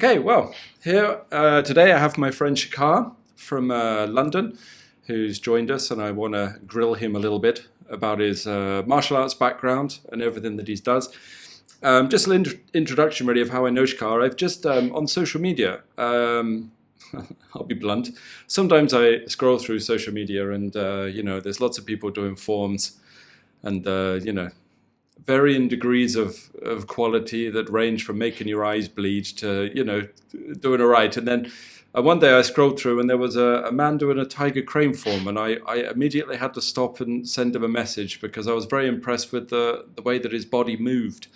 Okay, well, here today I have my friend Shkar from London, who's joined us, and I want to grill him a little bit about his martial arts background and everything that he does. Just an introduction, really, of how I know Shkar. I've just on social media. I'll be blunt. Sometimes I scroll through social media, and there's lots of people doing forms, and varying degrees of quality that range from making your eyes bleed to, doing all right. And then one day I scrolled through and there was a man doing a tiger crane form, and I immediately had to stop and send him a message because I was very impressed with the way that his body moved.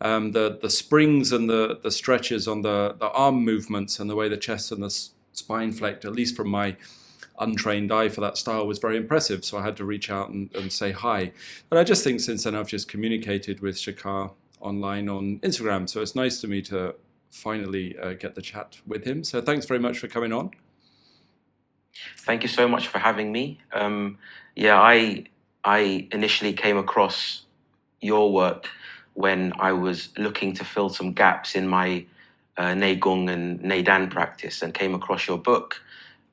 The springs and the stretches on the arm movements and the way the chest and the spine flexed, at least from my untrained eye for that style, was very impressive. So I had to reach out and say hi. And I just think since then I've just communicated with Shkar online on Instagram. So it's nice to me to finally get the chat with him. So thanks very much for coming on. Thank you so much for having me. I initially came across your work when I was looking to fill some gaps in my Gong and Dan practice, and came across your book.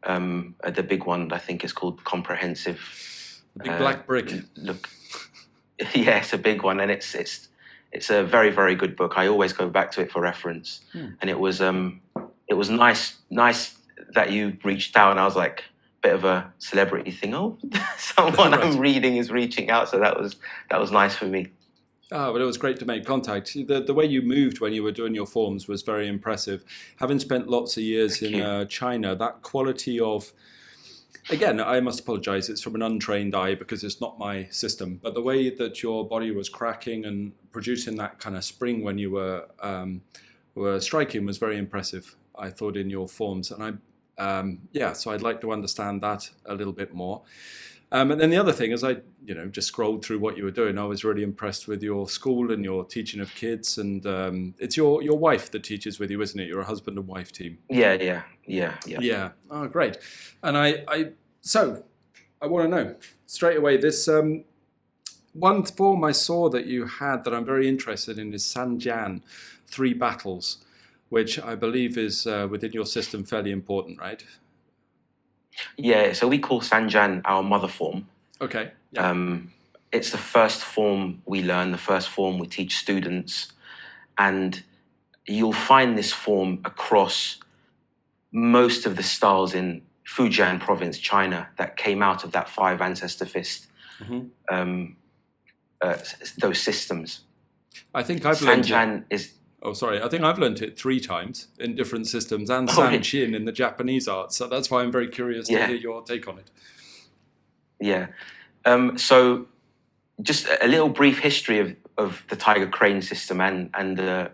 The big one, I think, is called Comprehensive. Big black brick. Look, yeah, it's a big one, and it's a very, very good book. I always go back to it for reference. And it was nice that you reached out, and I was like, bit of a celebrity thing. Oh, someone right. I'm reading is reaching out, so that was nice for me. Ah, but it was great to make contact. The way you moved when you were doing your forms was very impressive. Having spent lots of years in China, that quality of, again, I must apologize, it's from an untrained eye because it's not my system, but the way that your body was cracking and producing that kind of spring when you were striking was very impressive, I thought, in your forms. And so I'd like to understand that a little bit more. And then the other thing is I just scrolled through what you were doing. I was really impressed with your school and your teaching of kids. And it's your wife that teaches with you, isn't it? You're a husband and wife team. Yeah. Oh, great. And so I want to know straight away, this one form I saw that you had that I'm very interested in is San Zhan, 3 battles, which I believe is within your system fairly important, right? Yeah, so we call San Zhan our mother form. Okay. Yeah. It's the first form we learn, the first form we teach students. And you'll find this form across most of the styles in Fujian province, China, that came out of that 5 ancestor fist, those systems. I think I've learned San Zhan is... Oh, sorry. I think I've learned it 3 times in different systems, and San Zhan in the Japanese art. So that's why I'm very curious to hear your take on it. Yeah. So just a little brief history of the tiger crane system and the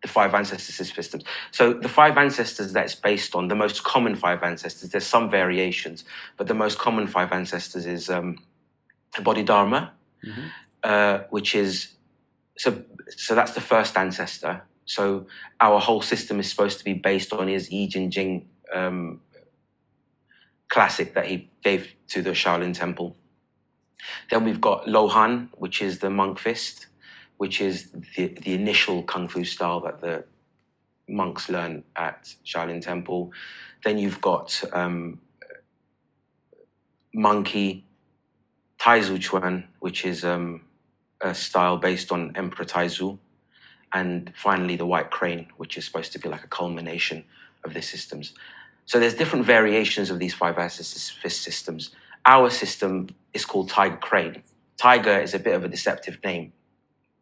5 ancestors systems. So the 5 ancestors that it's based on, the most common 5 ancestors, there's some variations, but the most common 5 ancestors is Bodhidharma, which is... So that's the first ancestor. So our whole system is supposed to be based on his Yi Jin Jing classic that he gave to the Shaolin Temple. Then we've got Lohan, which is the monk fist, which is the initial kung fu style that the monks learn at Shaolin Temple. Then you've got monkey, Taizu Chuan, which is a style based on Emperor Taizu, and finally the white crane, which is supposed to be like a culmination of the systems. So there's different variations of these 5 ancestor fist systems. Our system is called tiger crane. Tiger is a bit of a deceptive name.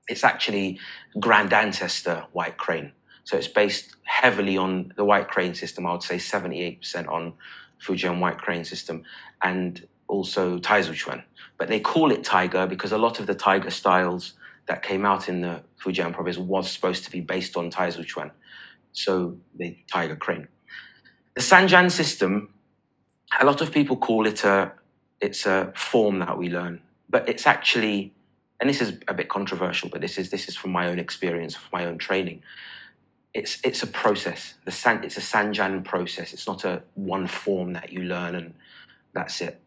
It's actually grand ancestor white crane. So it's based heavily on the white crane system. I would say 78% on Fujian white crane system, and also Taizu Chuan. But they call it tiger because a lot of the tiger styles that came out in the Fujian province was supposed to be based on Taizu Chuan. So the tiger crane. The San Zhan system, a lot of people call it it's a form that we learn, but it's actually, and this is a bit controversial, but this is from my own experience, from my own training. It's a process. It's a San Zhan process. It's not a one form that you learn and that's it.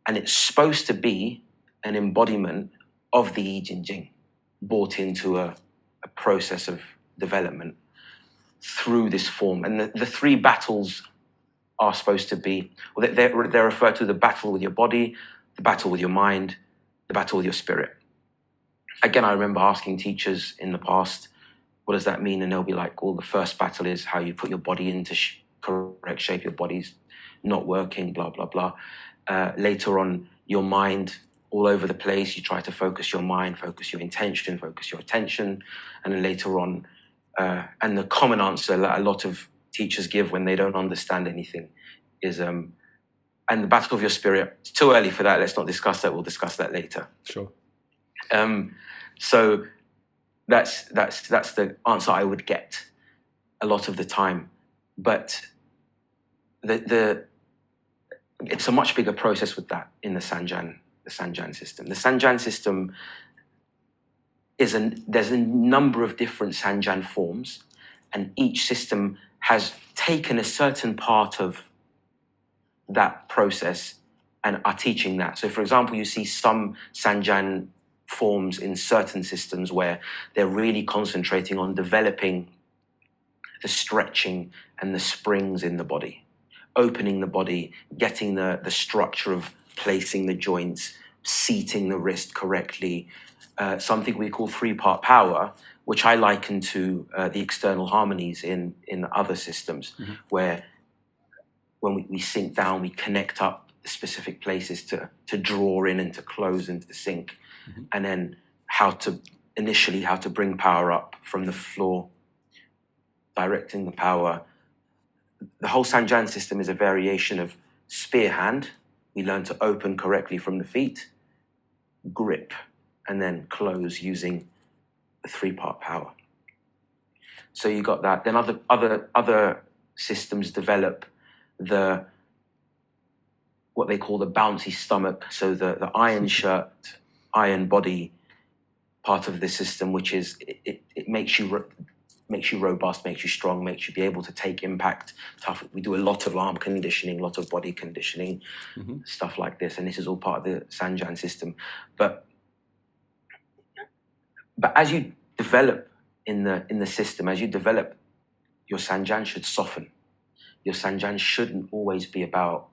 And it's supposed to be an embodiment of the Yi Jin Jing, brought into a process of development. through this form. And the three battles are supposed to be, well, they're referred to: the battle with your body, the battle with your mind, the battle with your spirit. Again, I remember asking teachers in the past, what does that mean? And they'll be like, well, the first battle is how you put your body into correct shape. Your body's not working, blah, blah, blah. Later on, your mind, all over the place. You try to focus your mind, focus your intention, focus your attention. And then later on, and the common answer that a lot of teachers give when they don't understand anything is, and the battle of your spirit. It's too early for that. Let's not discuss that. We'll discuss that later. Sure. So that's the answer I would get a lot of the time. But it's a much bigger process with that in the San Zhan system. The San Zhan system there's a number of different San Zhan forms, and each system has taken a certain part of that process and are teaching that. So, for example, you see some San Zhan forms in certain systems where they're really concentrating on developing the stretching and the springs in the body, opening the body, getting the structure of placing the joints, seating the wrist correctly, something we call three-part power, which I liken to the external harmonies in other systems, where when we sink down, we connect up the specific places to draw in and to close and to sink, and then how to bring power up from the floor, directing the power. The whole San Zhan system is a variation of spear hand. We learn to open correctly from the feet, grip, and then close using the three-part power. So you got that. Then other systems develop what they call the bouncy stomach. So the iron shirt, iron body part of the system, which is it makes you robust, makes you strong, makes you be able to take impact. Tough. We do a lot of arm conditioning, a lot of body conditioning, stuff like this, and this is all part of the San Zhan system. But as you develop in the system, as you develop, your San Zhan should soften. Your San Zhan shouldn't always be about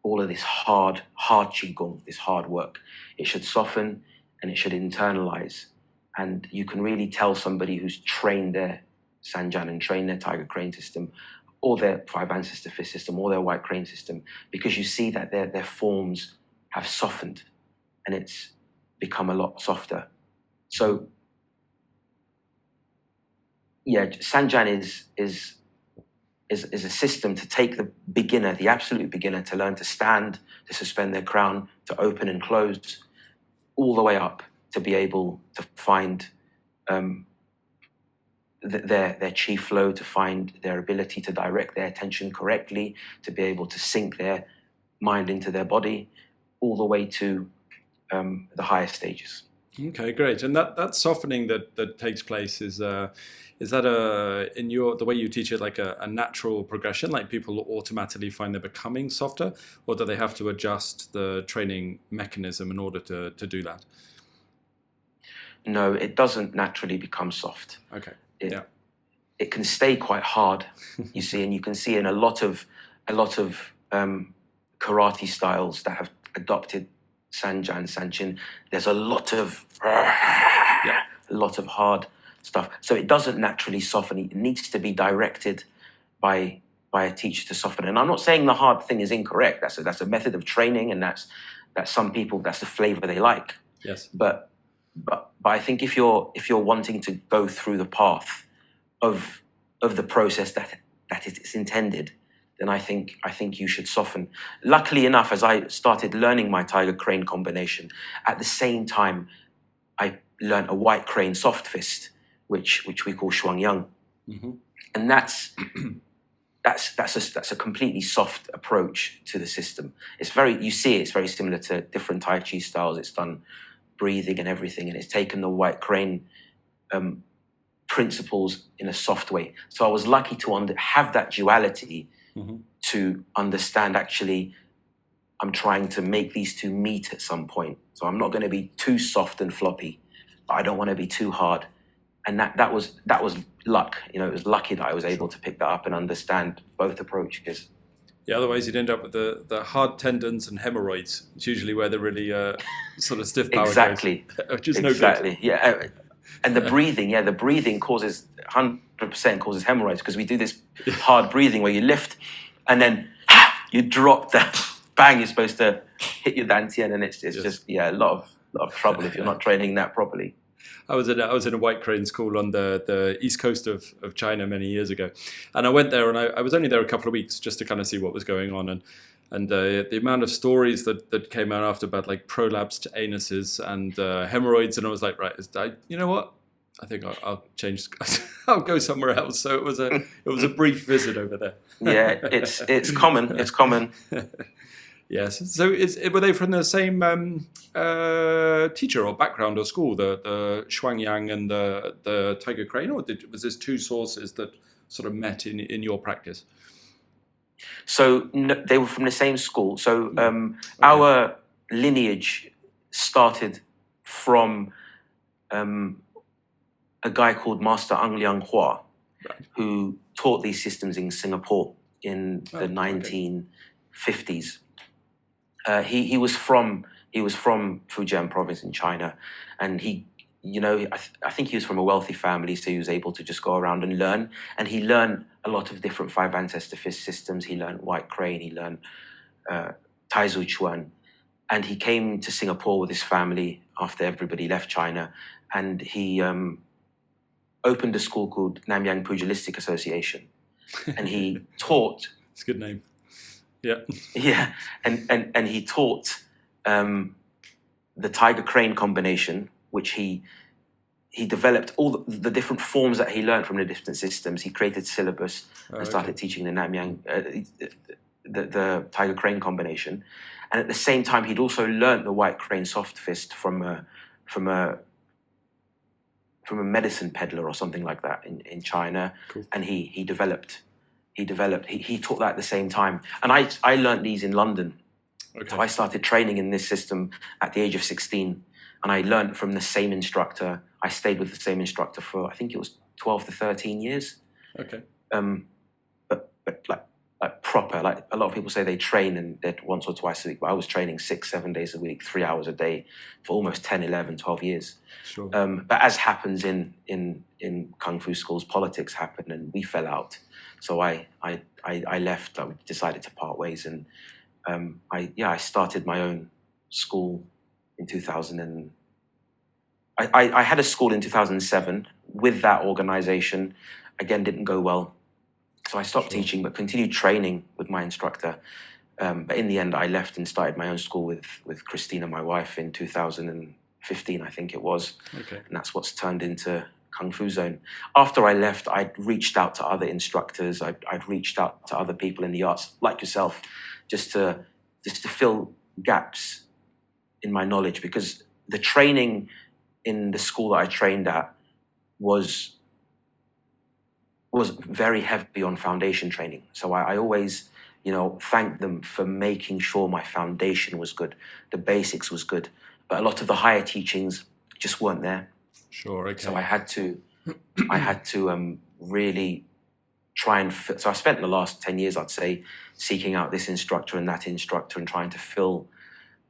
all of this hard qigong, this hard work. It should soften and it should internalize. And you can really tell somebody who's trained their San Zhan and trained their Tiger Crane system, or their Five Ancestor Fist system, or their White Crane system, because you see that their forms have softened and it's become a lot softer. So, yeah, San Zhan is a system to take the beginner, the absolute beginner, to learn to stand, to suspend their crown, to open and close, all the way up to be able to find their chi flow, to find their ability to direct their attention correctly, to be able to sink their mind into their body, all the way to the higher stages. Okay, great. And that softening that takes place is that in the way you teach it, like a natural progression, like people automatically find they're becoming softer, or do they have to adjust the training mechanism in order to do that? No, it doesn't naturally become soft. Okay. It can stay quite hard, you see, and you can see in a lot of karate styles that have adopted San Zhan, Sanchin, there's a lot of hard stuff. So it doesn't naturally soften. It needs to be directed by a teacher to soften. And I'm not saying the hard thing is incorrect. That's a method of training, and that's some people, that's the flavor they like. Yes. But I think if you're wanting to go through the path of the process that it's intended, then I think you should soften. Luckily enough, as I started learning my Tiger Crane combination, at the same time, I learned a White Crane soft fist, which we call Shuang Yang, and that's a completely soft approach to the system. It's very similar to different Tai Chi styles. It's done breathing and everything, and it's taken the White Crane principles in a soft way. So I was lucky to have that duality. To understand, actually, I'm trying to make these two meet at some point. So I'm not going to be too soft and floppy, but I don't want to be too hard. and that was luck. You know, it was lucky that I was able to pick that up and understand both approaches. Yeah, otherwise you'd end up with the hard tendons and hemorrhoids. It's usually where the really sort of stiff power Exactly. goes, which is Exactly. no good. Yeah, and the breathing causes 100% causes hemorrhoids, because we do this hard breathing where you lift and then you drop that bang. You're supposed to hit your Dan Tian, and it's just a lot of trouble if you're not training that properly. I was in a white crane school on the east coast of China many years ago, and I went there, and I was only there a couple of weeks just to kind of see what was going on, and the amount of stories that came out after about like prolapsed anuses and hemorrhoids, and I was like, right, you know what? I think I'll change. I'll go somewhere else. So it was a brief visit over there. Yeah, it's common. It's common. Yes. So were they from the same teacher or background or school, the Shuang Yang and the tiger crane, or was this two sources that sort of met in your practice? So no, they were from the same school. So our lineage started from a guy called Master Ang Liang Hua, who taught these systems in Singapore in the 1950s. He was from Fujian province in China, and I think he was from a wealthy family, so he was able to just go around and learn. And he learned a lot of different five ancestor fist systems. He learned white crane. He learned Taizu Chuan, and he came to Singapore with his family after everybody left China, and he opened a school called Namyang Pugilistic Association, and he taught. It's a good name. Yeah. Yeah, and he taught the tiger crane combination, which he developed all the different forms that he learned from the different systems. He created syllabus and started teaching the Namyang, the tiger crane combination, and at the same time he'd also learned the white crane soft fist from a medicine peddler or something like that in China. Cool. And he taught that at the same time. And I learned these in London. Okay. So I started training in this system at the age of 16, and I learned from the same instructor. I stayed with the same instructor for, I think it was 12 to 13 years. Okay. But like proper, like a lot of people say they train and they're once or twice a week, but I was training 6-7 days a week, 3 hours a day for almost 10, 11, 12 years. Sure. But as happens in Kung Fu schools, politics happened and we fell out. So I left, I decided to part ways, and I started my own school in 2000. And I had a school in 2007 with that organization. Again, didn't go well. So I stopped teaching, but continued training with my instructor. But in the end, I left and started my own school with Christina, my wife, in 2015, I think it was. Okay. And that's what's turned into Kung Fu Zone. After I left, I'd reached out to other instructors. I'd reached out to other people in the arts, like yourself, just to fill gaps in my knowledge, because the training in the school that I trained at was very heavy on foundation training. So I always, thank them for making sure my foundation was good, the basics was good. But a lot of the higher teachings just weren't there. Sure. Okay. So I had to really try and fit. So I spent the last 10 years, I'd say, seeking out this instructor and that instructor and trying to fill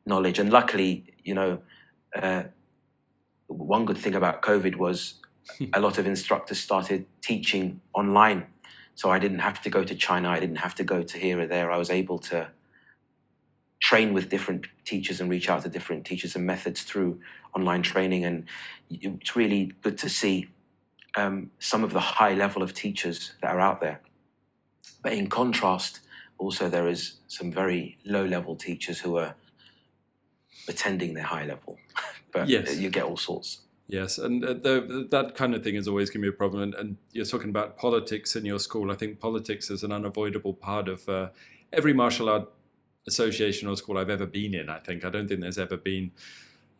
knowledge. And luckily, one good thing about COVID was a lot of instructors started teaching online. So I didn't have to go to China. I didn't have to go to here or there. I was able to train with different teachers and reach out to different teachers and methods through online training. And it's really good to see some of the high level of teachers that are out there. But in contrast, also there is some very low level teachers who are pretending they're high level. But yes, you get all sorts. Yes, and that kind of thing is always going to be a problem. And you're talking about politics in your school. I think politics is an unavoidable part of every martial art association or school I've ever been in. I don't think there's ever been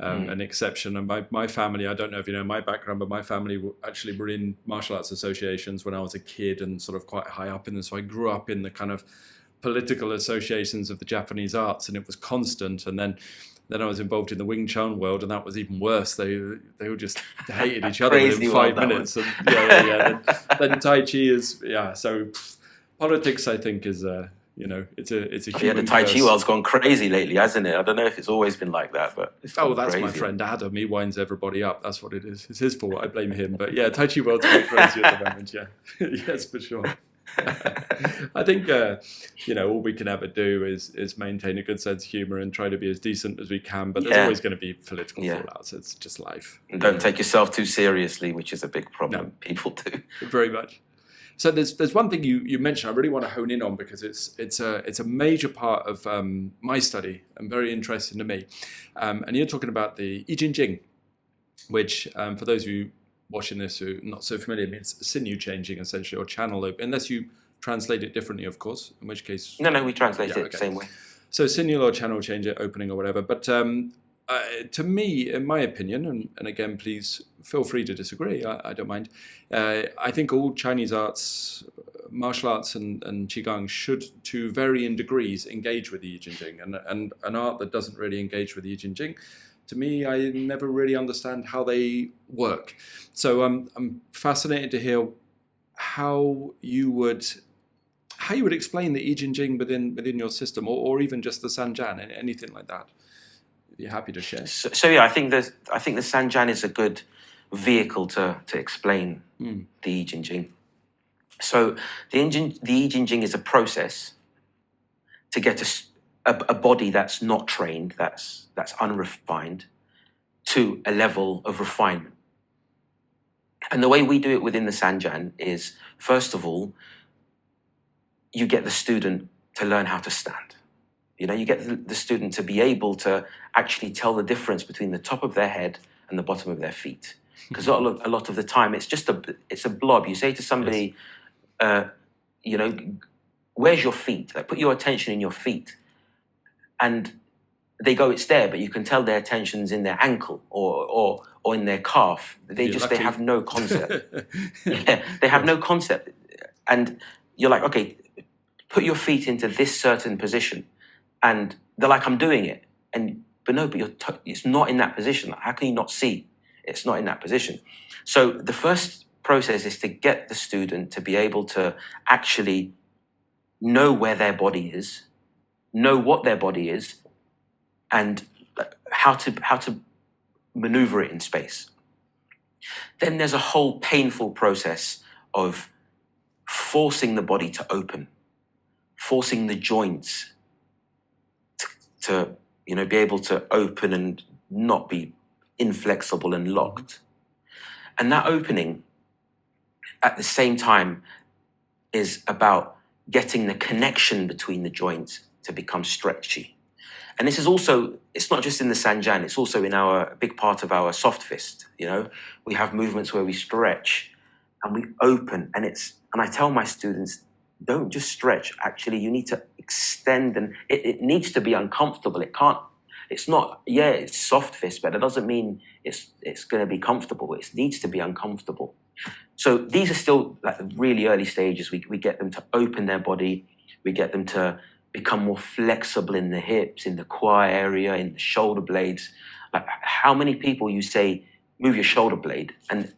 an exception. And my family, I don't know if you know my background, but my family actually were in martial arts associations when I was a kid and sort of quite high up in them. So I grew up in the kind of political associations of the Japanese arts, and it was constant. And then I was involved in the Wing Chun world, and that was even worse. They all just hated each other within 5 minutes. And then Tai Chi is So politics, I think, is it's a human the Tai Chi curse. world's gone crazy lately, hasn't it? I don't know if it's always been like that, but it's that's crazy. My friend Adam. He winds everybody up. That's what it is. It's his fault. I blame him. But yeah, Tai Chi world's quite crazy at the moment. Yeah, yes, for sure. I think all we can ever do is maintain a good sense of humor and try to be as decent as we can. But there's always going to be political fallouts. It's just life. And don't take yourself too seriously, which is a big problem. No. People do very much. So there's one thing you mentioned I really want to hone in on, because it's a major part of my study and very interesting to me. And you're talking about the I Ching Ching, which for those of you watching this who are not so familiar, means sinew changing essentially, or channel open, unless you translate it differently, of course, in which case... No, we translate it the same way. So sinew or channel change it, opening or whatever. But to me, in my opinion, and again, please feel free to disagree, I don't mind, I think all Chinese arts, martial arts and Qigong should, to varying degrees, engage with the I Ching Ching. And an art that doesn't really engage with the I Ching Ching, to me, I never really understand how they work. So I'm fascinated to hear how you would explain the I Ching Ching within your system, or even just the San Zhan, anything like that. If you're happy to share. So I think the San Zhan is a good vehicle to explain the I Ching Ching. So the I Ching Ching is a process to get a body that's not trained, that's unrefined, to a level of refinement. And the way we do it within the San Zhan is, first of all, you get the student to learn how to stand. You get the student to be able to actually tell the difference between the top of their head and the bottom of their feet. Because a lot of the time, it's a blob. You say to somebody, where's your feet? Like, put your attention in your feet. And they go, it's there, but you can tell their attention's in their ankle or in their calf. They have no concept. They have no concept. And you're like, okay, put your feet into this certain position. And they're like, I'm doing it. But it's not in that position. Like, how can you not see? It's not in that position. So the first process is to get the student to be able to actually know where their body is, know what their body is, and how to maneuver it in space. Then there's a whole painful process of forcing the body to open, forcing the joints to be able to open and not be inflexible and locked. And that opening, at the same time, is about getting the connection between the joints to become stretchy. And this is also, it's not just in the San Zhan, it's also in a big part of our soft fist. We have movements where we stretch and we open, and I tell my students, don't just stretch. Actually, you need to extend, and it needs to be uncomfortable. It's soft fist, but it doesn't mean it's going to be comfortable. It needs to be uncomfortable. So these are still like the really early stages. We get them to open their body. We get them to become more flexible in the hips, in the quad area, in the shoulder blades. Like, how many people you say, move your shoulder blade, and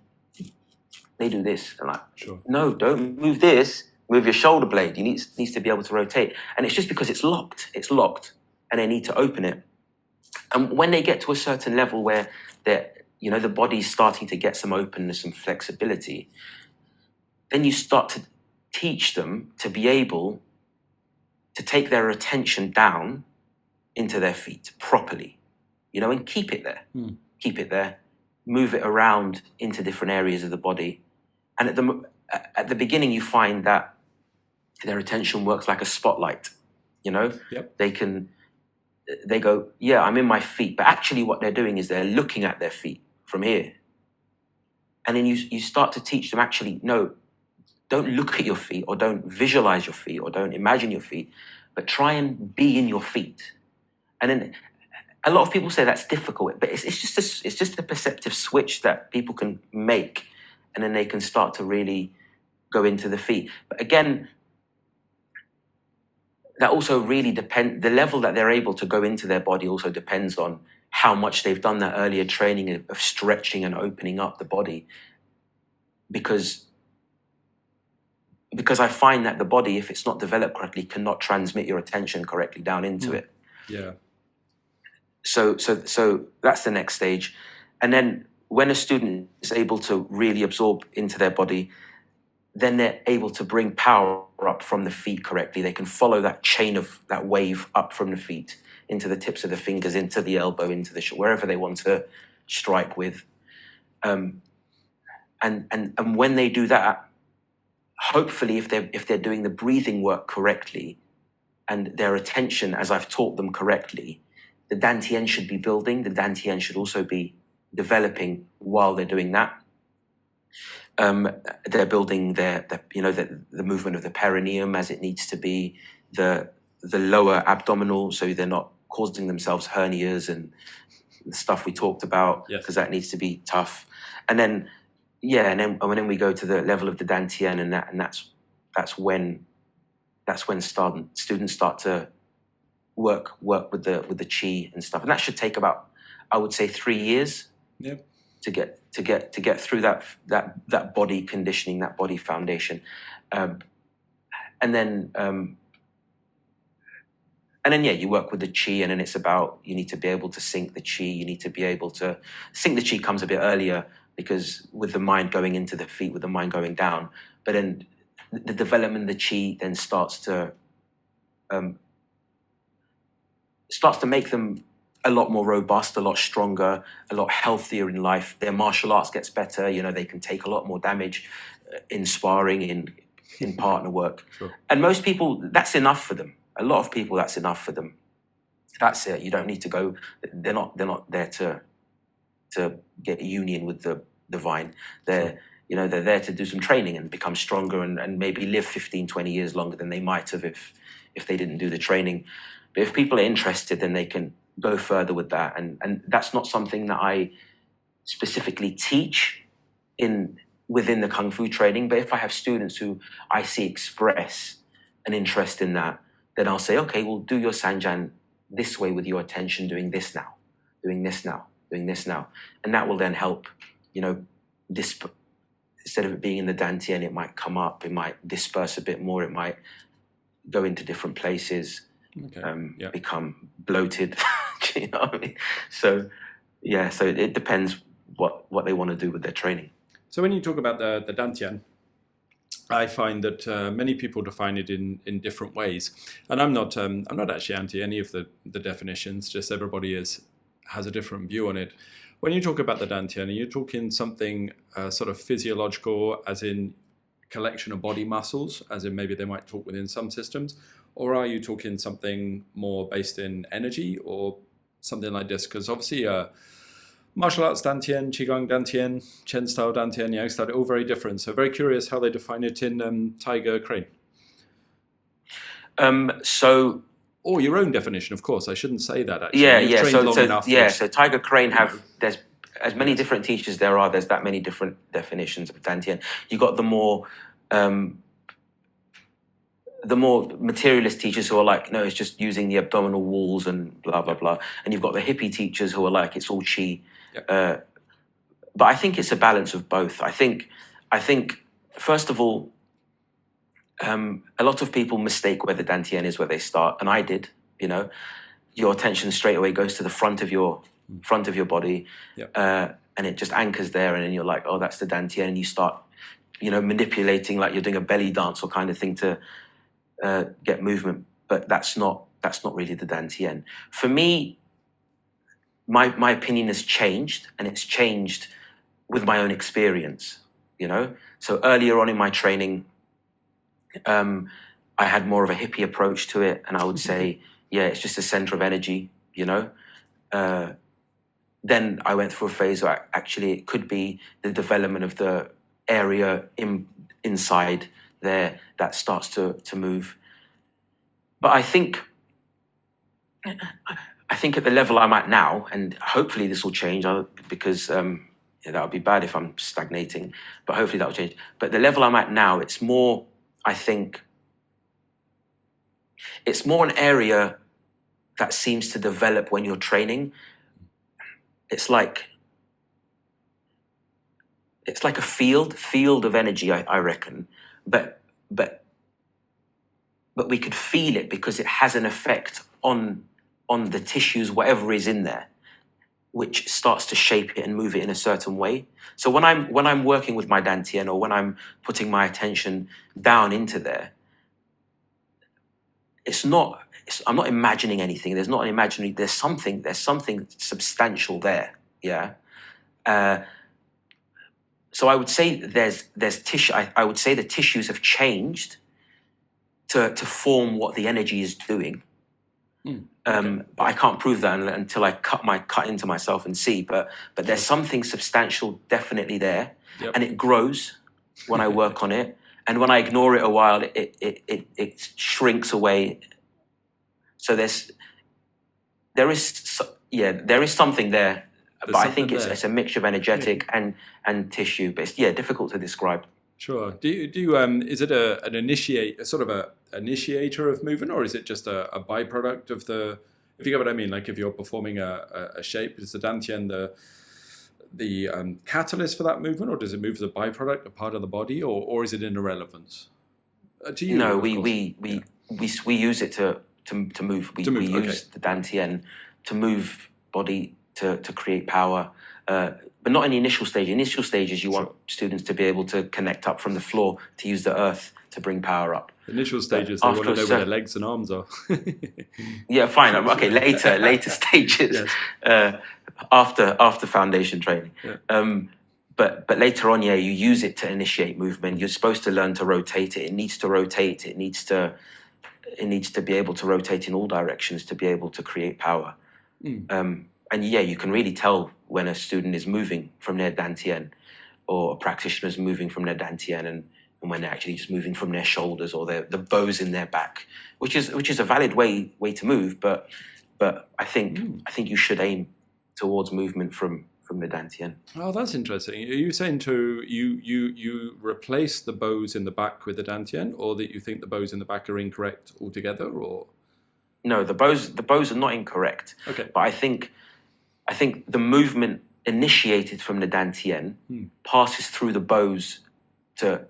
they do this? And like, sure. No, don't move this. Move your shoulder blade. You needs to be able to rotate. And it's just because it's locked. It's locked, and they need to open it. And when they get to a certain level where the body's starting to get some openness and flexibility, then you start to teach them to be able to take their attention down into their feet properly, and keep it there. Keep it there. Move it around into different areas of the body. And at the beginning, you find that their attention works like a spotlight. Yep. They go, yeah, I'm in my feet. But actually what they're doing is they're looking at their feet from here. And then you start to teach them, actually, no, don't look at your feet, or don't visualize your feet, or don't imagine your feet, but try and be in your feet. And then a lot of people say that's difficult, but it's just a perceptive switch that people can make. And then they can start to really go into the feet. But again, that also really depend. The level that they're able to go into their body also depends on how much they've done that earlier training of stretching and opening up the body. Because I find that the body, if it's not developed correctly, cannot transmit your attention correctly down into it. Yeah. So that's the next stage. And then when a student is able to really absorb into their body, then they're able to bring power up from the feet correctly. They can follow that chain of that wave up from the feet into the tips of the fingers, into the elbow, into the wherever they want to strike with. And when they do that, hopefully, if they're doing the breathing work correctly and their attention, as I've taught them correctly, the Dan Tian should be building. The Dan Tian should also be developing while they're doing that. They're building the movement of the perineum as it needs to be, the lower abdominal, so they're not causing themselves hernias and the stuff we talked about, because that needs to be tough. And then when we go to the level of the Dan Tian, and that's when students start to work with the chi and stuff, and that should take about, I would say, 3 years. Yep. To get through that body conditioning, that body foundation, and then you work with the chi, and then it's about, you need to be able to sync the chi. You need to be able to sync the chi comes a bit earlier, because with the mind going into the feet, with the mind going down, but then the development of the chi then starts to make them a lot more robust, a lot stronger, a lot healthier in life. Their martial arts gets better. They can take a lot more damage in sparring, in partner work. Sure. And most people, that's enough for them. A lot of people, that's enough for them. That's it. You don't need to go. They're not there to get a union with the divine. They're they're there to do some training and become stronger and maybe live 15, 20 years longer than they might have if they didn't do the training. But if people are interested, then they can go further with that. And that's not something that I specifically teach within the Kung Fu training. But if I have students who I see express an interest in that, then I'll say, okay, well, do your San Zhan this way with your attention, doing this now, doing this now, doing this now. And that will then help, instead of it being in the Dan Tian, it might come up, it might disperse a bit more, it might go into different places. Okay. Become bloated. Do you know what I mean? So it depends what they want to do with their training. So when you talk about the Dan Tian, I find that many people define it in different ways, and I'm not actually anti any of the definitions. Just everybody has a different view on it. When you talk about the Dan Tian, are you talking something sort of physiological, as in collection of body muscles, as in maybe they might talk within some systems? Or are you talking something more based in energy or something like this? Because obviously martial arts Dan Tian, Qigong Dan Tian, Chen style Dan Tian, Yang style, all very different. So very curious how they define it in Tiger Crane. Or your own definition, of course. I shouldn't say that, actually. Yeah. So So Tiger Crane there's as many different teachers there's that many different definitions of Dan Tian. You got the more materialist teachers who are like, no, it's just using the abdominal walls and blah, blah, blah. And you've got the hippie teachers who are like, it's all chi. But I think it's a balance of both. I think first of all, a lot of people mistake where the Dan Tian is, where they start. And I did, your attention straight away goes to the front of your body. And it just anchors there. And then you're like, oh, that's the Dan Tian. And you start, manipulating like you're doing a belly dance or kind of thing to get movement, but that's not really the Dan Tian. For me, my opinion has changed, and it's changed with my own experience. So earlier on in my training, I had more of a hippie approach to it, and I would say, it's just a center of energy. Then I went through a phase where actually it could be the development of the area inside there that starts to move. But I think at the level I'm at now, and hopefully this will change, because that would be bad if I'm stagnating, but hopefully that will change. But the level I'm at now, it's more, I think, It's more an area that seems to develop when you're training. It's like a field of energy, I reckon. But we could feel it because it has an effect on the tissues, whatever is in there, which starts to shape it and move it in a certain way. So when I'm working with my Dan Tian, or when I'm putting my attention down into there, I'm not imagining anything. There's not an imaginary. There's something substantial there. Yeah. So I would say there's tissue. I would say the tissues have changed to form what the energy is doing. But I can't prove that until I cut into myself and see. But there's something substantial definitely there, and it grows when I work on it. And when I ignore it a while, it shrinks away. So there is something there. But I think it's a mixture of energetic and tissue. But it's difficult to describe. Sure. Do you is it an initiator of movement, or is it just a byproduct of the? If you get what I mean, like if you're performing a shape, is the Dan Tian the catalyst for that movement, or does it move as a byproduct, a part of the body, or is it an irrelevance? To you, no, we use it to move. We use the Dan Tian to move body to create power. But not in the initial stage. Initial stages, you want students to be able to connect up from the floor, to use the earth to bring power up. Initial stages, they want to know where their legs and arms are. Yeah, fine. Okay, later stages, after foundation training. Yeah. But later on, you use it to initiate movement. You're supposed to learn to rotate it. It needs to rotate. It needs to be able to rotate in all directions to be able to create power. And you can really tell when a student is moving from their Dan Tian, or a practitioner is moving from their Dan Tian, and when they're actually just moving from their shoulders or the bows in their back, which is a valid way to move. But I think you should aim towards movement from the Dan Tian. Oh, that's interesting. Are you saying you replace the bows in the back with the Dan Tian, or that you think the bows in the back are incorrect altogether, or? No, the bows are not incorrect. Okay. But I think the movement initiated from the Dan Tian passes through the bows to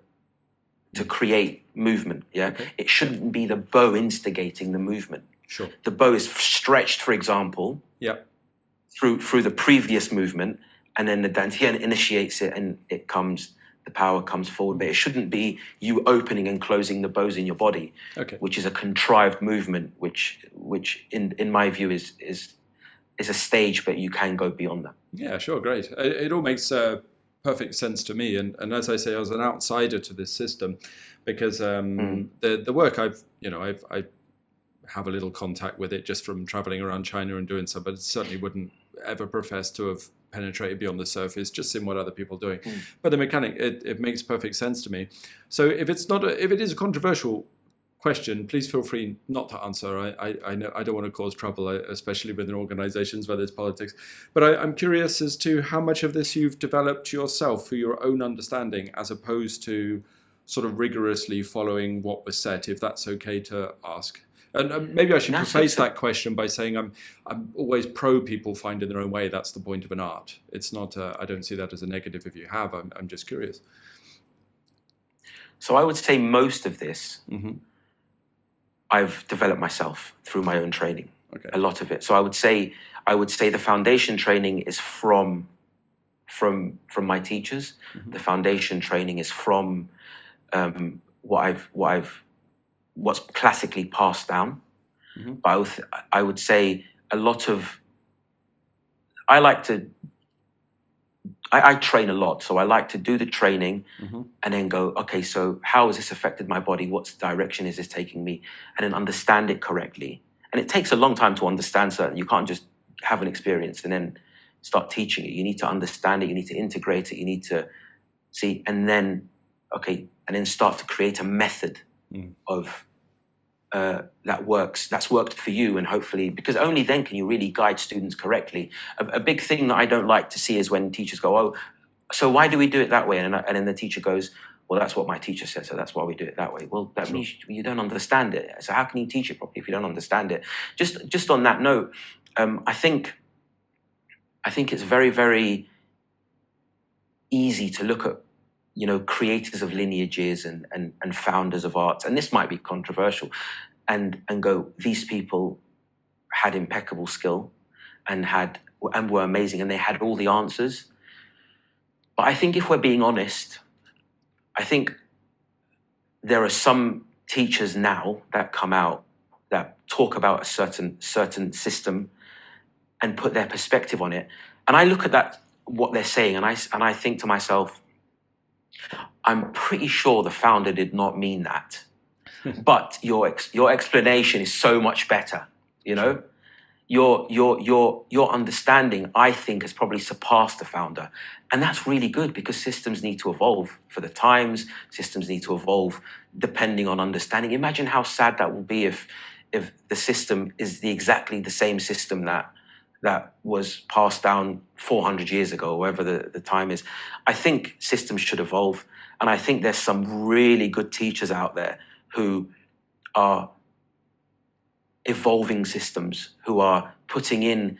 create movement. Yeah, okay. It shouldn't be the bow instigating the movement. Sure. The bow is stretched, for example. Yeah. Through the previous movement, and then the Dan Tian initiates it, and the power comes forward. But it shouldn't be you opening and closing the bows in your body, which is a contrived movement, which in my view is a stage, but you can go beyond that. Yeah, sure, great. It all makes perfect sense to me, and as I say, I was an outsider to this system, because the work I have a little contact with it just from traveling around China and doing so, but it certainly wouldn't ever profess to have penetrated beyond the surface, just in what other people are doing. But the mechanic, it makes perfect sense to me. So if it is a controversial question, please feel free not to answer. I know I don't want to cause trouble, especially within organizations where there's politics. But I'm curious as to how much of this you've developed yourself for your own understanding, as opposed to sort of rigorously following what was said, if that's okay to ask. And maybe I should preface that question by saying I'm always pro people finding their own way. That's the point of an art. It's not. I don't see that as a negative if you have. I'm just curious. So I would say most of this I've developed myself through my own training. Okay. A lot of it. So I would say the foundation training is from my teachers. The foundation training is from what's classically passed down. But I would say a lot of, I train a lot, so I like to do the training and then go, okay, so how has this affected my body? What direction is this taking me? And then understand it correctly. And it takes a long time to understand something. You can't just have an experience and then start teaching it. You need to understand it. You need to integrate it. You need to see, and then start to create a method of that works, that's worked for you, and hopefully, because only then can you really guide students correctly. A big thing that I don't like to see is when teachers go, oh, so why do we do it that way? And then the teacher goes, well, that's what my teacher said, so that's why we do it that way. Well, that means you don't understand it. So how can you teach it properly if you don't understand it? Just on that note, I think it's very, very easy to look at, creators of lineages and founders of arts, and this might be controversial, and go, these people had impeccable skill and were amazing, and they had all the answers. But I think if we're being honest, I think there are some teachers now that come out that talk about a certain system and put their perspective on it. And I look at that, what they're saying, and I think to myself, I'm pretty sure the founder did not mean that. But your explanation is so much better, Your understanding, I think, has probably surpassed the founder. And that's really good, because systems need to evolve for the times. Systems need to evolve depending on understanding. Imagine how sad that will be if the system is exactly the same system that was passed down 400 years ago, whatever the time is. I think systems should evolve. And I think there's some really good teachers out there who are evolving systems, who are putting in,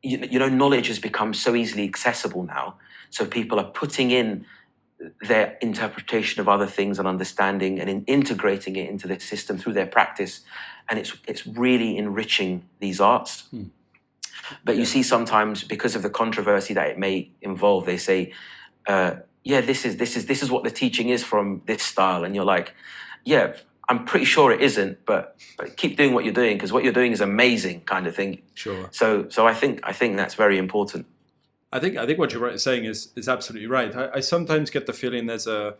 knowledge has become so easily accessible now. So people are putting in their interpretation of other things and understanding and integrating it into the system through their practice. And it's really enriching these arts. But you see sometimes, because of the controversy that it may involve, they say, this is what the teaching is from this style. And you're like, yeah, I'm pretty sure it isn't, but keep doing what you're doing, because what you're doing is amazing, kind of thing. Sure. So I think that's very important. I think what you're saying is absolutely right. I sometimes get the feeling there's a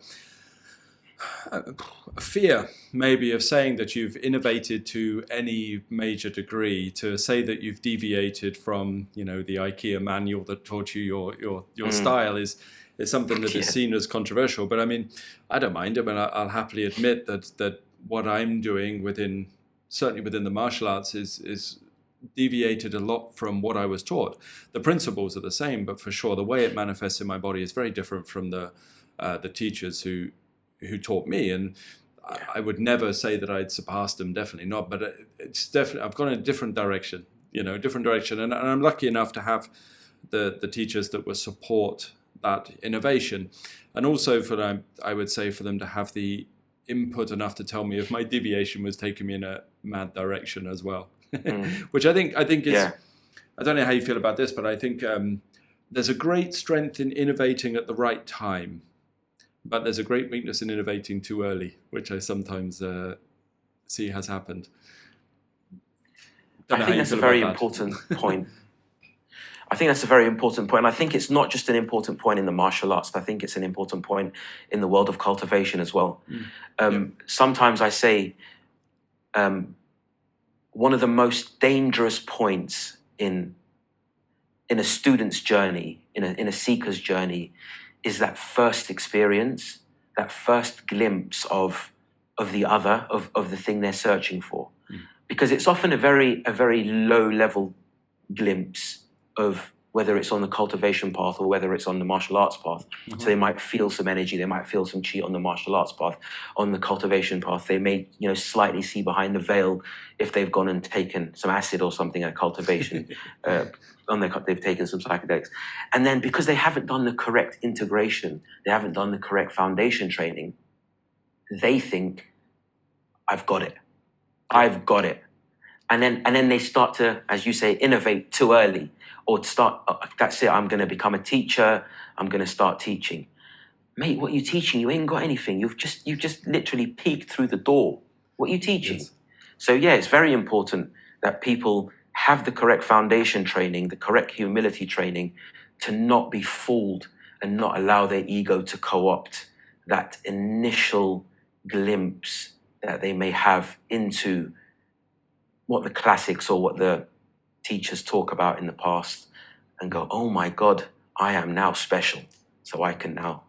fear, maybe, of saying that you've innovated to any major degree, to say that you've deviated from, the IKEA manual that taught you your style is something that is seen as controversial. But I mean, I don't mind. I mean, I'll happily admit that what I'm doing certainly within the martial arts is deviated a lot from what I was taught. The principles are the same, but for sure the way it manifests in my body is very different from the teachers who taught me. And I would never say that I'd surpassed them, definitely not. But it's definitely, I've gone in a different direction, and I'm lucky enough to have the teachers that will support that innovation, and also I would say for them to have the input enough to tell me if my deviation was taking me in a mad direction as well. Which I think is, yeah. I don't know how you feel about this, but I think there's a great strength in innovating at the right time, but there's a great weakness in innovating too early, which I sometimes see has happened. I think that's a very important point. I think that's a very important point. And I think it's not just an important point in the martial arts. I think it's an important point in the world of cultivation as well. Sometimes I say one of the most dangerous points in a student's journey, in a seeker's journey, is that first experience, that first glimpse of the other, of the thing they're searching for. Because it's often a very low level glimpse of whether it's on the cultivation path or whether it's on the martial arts path. So they might feel some energy, they might feel some chi on the martial arts path. On the cultivation path, they may slightly see behind the veil if they've gone and taken some acid or something at cultivation. They've taken some psychedelics. And then because they haven't done the correct integration, they haven't done the correct foundation training, they think, I've got it. And then they start to, as you say, innovate too early, or start, that's it, I'm going to become a teacher, I'm going to start teaching. Mate, what are you teaching? You ain't got anything. You've just literally peeked through the door. What are you teaching? Yes. So yeah, it's very important that people have the correct foundation training, the correct humility training, to not be fooled and not allow their ego to co-opt that initial glimpse that they may have into what the classics or what the teachers talk about in the past, and go, oh my God, I am now special, so I can now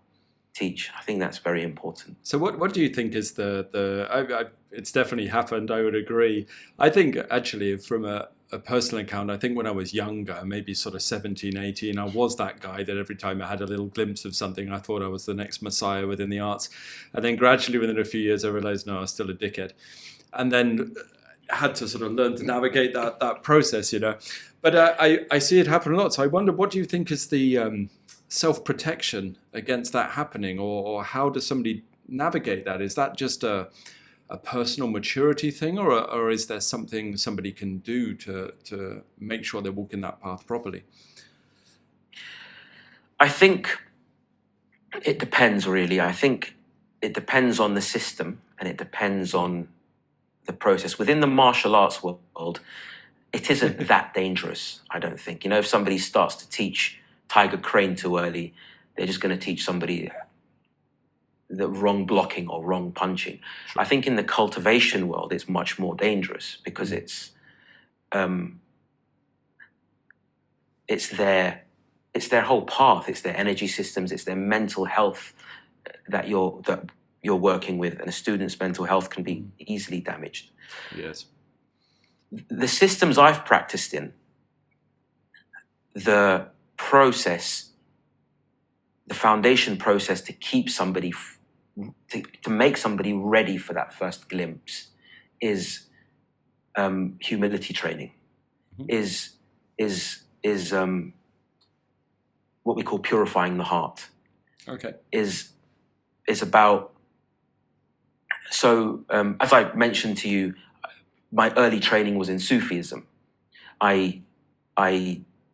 teach. I think that's very important. So what do you think is it's definitely happened, I would agree. I think actually from a a personal encounter. I think when I was younger, maybe sort of 17, 18, I was that guy that every time I had a little glimpse of something, I thought I was the next messiah within the arts. And then gradually within a few years, I realized, no, I was still a dickhead. And then had to sort of learn to navigate that process, you know. But I see it happen a lot. So I wonder, what do you think is the self-protection against that happening, or how does somebody navigate that? Is that just a personal maturity thing, or is there something somebody can do to make sure they're walking that path properly? I think it depends, really. I think it depends on the system, and it depends on the process. Within the martial arts world, it isn't that dangerous, I don't think. You know, if somebody starts to teach Tiger Crane too early, they're just going to teach somebody the wrong blocking or wrong punching. Sure. I think in the cultivation world, it's much more dangerous because it's their whole path, it's their energy systems, it's their mental health that you're working with, and a student's mental health can be easily damaged. Yes. The systems I've practiced in, the process, the foundation process to keep somebody, to make somebody ready for that first glimpse, is humility training. Is what we call purifying the heart. Okay. Is about, so as I mentioned to you, my early training was in Sufism. I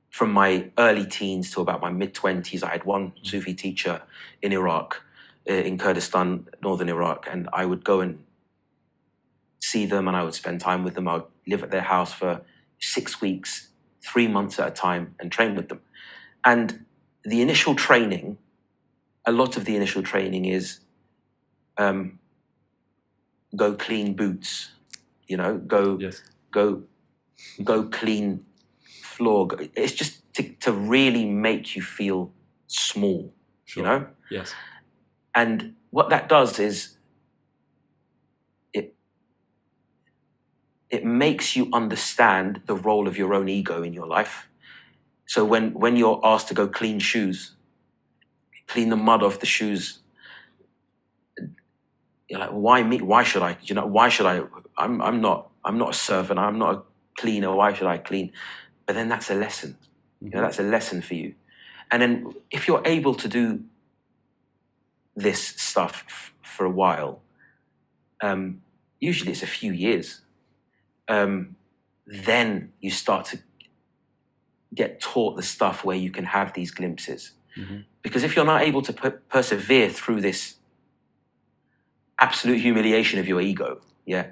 from my early teens to about my mid-20s, I had one Sufi teacher in Iraq, in Kurdistan, northern Iraq, and I would go and see them, and I would spend time with them. I would live at their house for 6 weeks, 3 months at a time, and train with them. And the initial training, a lot of the initial training is go clean boots, you know, go clean floor. It's just to really make you feel small, sure. You know? Yes. And what that does is it makes you understand the role of your own ego in your life. So when you're asked to go clean shoes, clean the mud off the shoes, you're like, why me? Why should I? You know, why should I? I'm not a servant. I'm not a cleaner. Why should I clean? But then that's a lesson. You know, that's a lesson for you. And then if you're able to do this stuff for a while, usually it's a few years, then you start to get taught the stuff where you can have these glimpses. Because if you're not able to persevere through this absolute humiliation of your ego,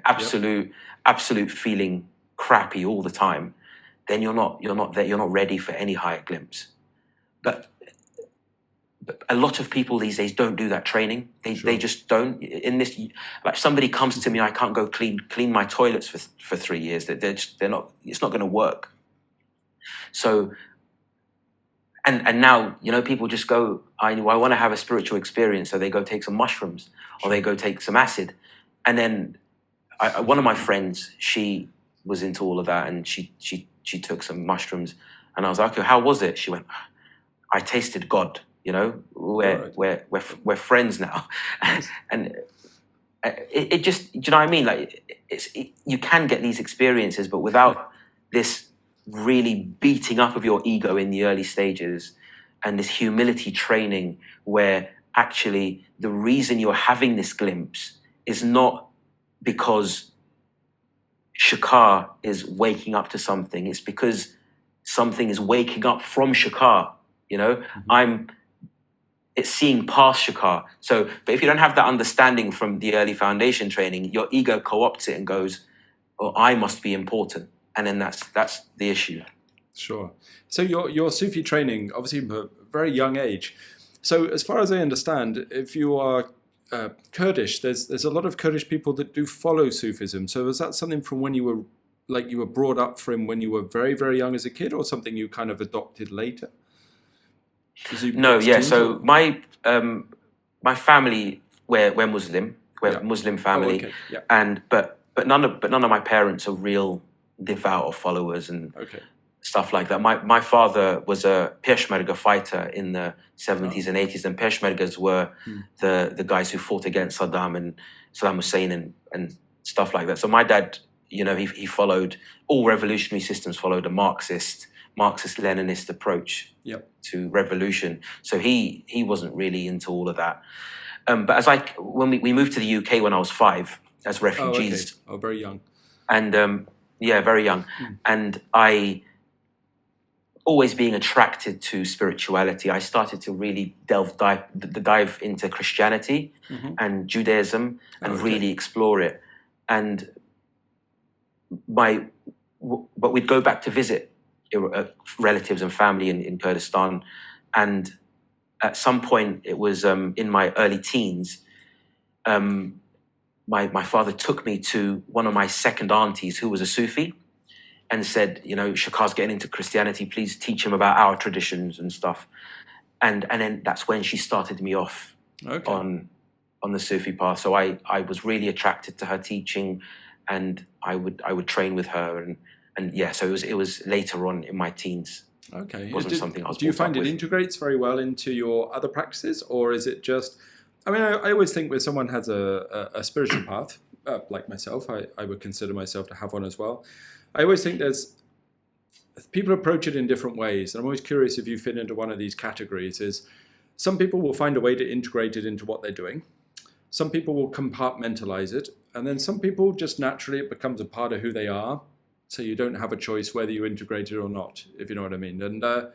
absolute feeling crappy all the time, then you're not ready for any higher glimpse. But a lot of people these days don't do that training. They just don't. In this, like, somebody comes to me, I can't go clean my toilets for 3 years. They're not. It's not going to work. So, and now, you know, people just go, I want to have a spiritual experience, so they go take some mushrooms or they go take some acid, and then one of my friends, she was into all of that, and she took some mushrooms, and I was like, okay, how was it? She went, I tasted God. You know, we're friends now, and it just, do you know what I mean? Like, you can get these experiences, but without this really beating up of your ego in the early stages, and this humility training, where actually the reason you're having this glimpse is not because Shkar is waking up to something. It's because something is waking up from Shkar. You know, it's seeing past Shkar. So, but if you don't have that understanding from the early foundation training, your ego co-opts it and goes, "Oh, I must be important," and then that's the issue. Sure. So your Sufi training, obviously from a very young age. So as far as I understand, if you are Kurdish, there's a lot of Kurdish people that do follow Sufism. So is that something from when you were brought up from when you were very, very young as a kid, or something you kind of adopted later? No, yeah. So my family, we're Muslim. We're a Muslim family, okay. Yeah. and but none of my parents are real devout of followers and Okay. stuff like that. My father was a Peshmerga fighter in the 70s and 80s, and Peshmergas were the guys who fought against Saddam and Saddam Hussein and stuff like that. So my dad, you know, he followed, all revolutionary systems followed a Marxist-Leninist approach to revolution. So he wasn't really into all of that. But when we moved to the UK when I was 5 as refugees. Oh, very young. And very young. And I, always being attracted to spirituality, I started to really dive into Christianity and Judaism and really explore it. And but we'd go back to visit relatives and family in Kurdistan. And at some point, it was in my early teens, my father took me to one of my second aunties who was a Sufi, and said, you know, Shkar's getting into Christianity, please teach him about our traditions and stuff. And then that's when she started me off on the Sufi path. So I was really attracted to her teaching, and I would train with her, and so it was later on in my teens. Okay. It wasn't something I was Do you find it with. integrates very well into your other practices, or is it just, I mean, I always think when someone has a spiritual path, like myself, I would consider myself to have one as well. I always think people approach it in different ways. And I'm always curious if you fit into one of these categories. Is some people will find a way to integrate it into what they're doing. Some people will compartmentalize it. And then some people just naturally, it becomes a part of who they are. So you don't have a choice whether you integrate it or not, if you know what I mean. And I'm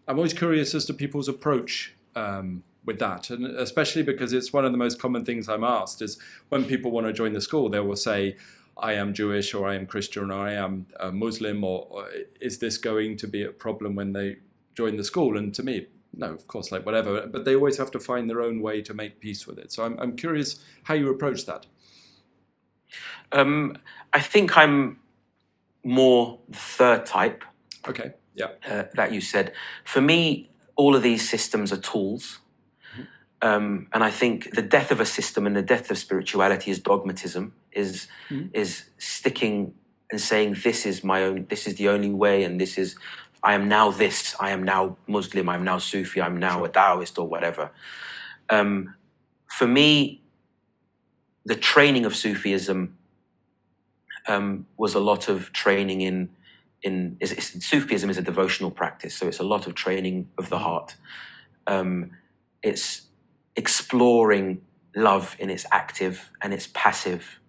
always curious as to people's approach with that. And especially because it's one of the most common things I'm asked is when people want to join the school, they will say, I am Jewish, or I am Christian, or I am a Muslim, or is this going to be a problem when they join the school? And to me, no, of course, like whatever. But they always have to find their own way to make peace with it. So I'm curious how you approach that. I think I'm more the third type. Okay, yeah. That you said. For me, all of these systems are tools. And I think the death of a system and the death of spirituality is dogmatism, is sticking and saying this is the only way, and I am now this, I am now Muslim, I'm now Sufi, I'm now a Taoist or whatever. For me, the training of Sufism was a lot of training Sufism is a devotional practice, so it's a lot of training of the heart. It's exploring love in its active and its passive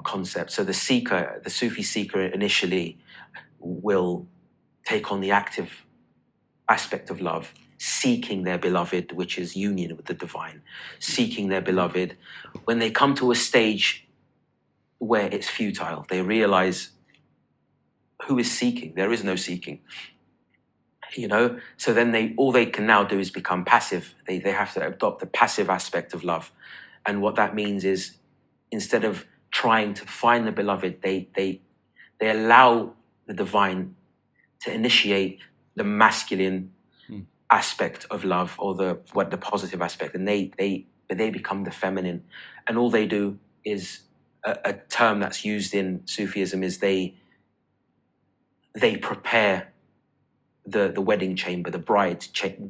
concept. So the Sufi seeker initially will take on the active aspect of love, seeking their beloved, which is union with the divine, seeking their beloved. When they come to a stage where it's futile, they realize, who is seeking? There is no seeking. You know, so then all they can now do is become passive. They have to adopt the passive aspect of love. And what that means is, instead of trying to find the beloved, they allow the divine to initiate the masculine aspect of love, or the positive aspect, and they become the feminine. And all they do is a term that's used in Sufism is they prepare the wedding chamber,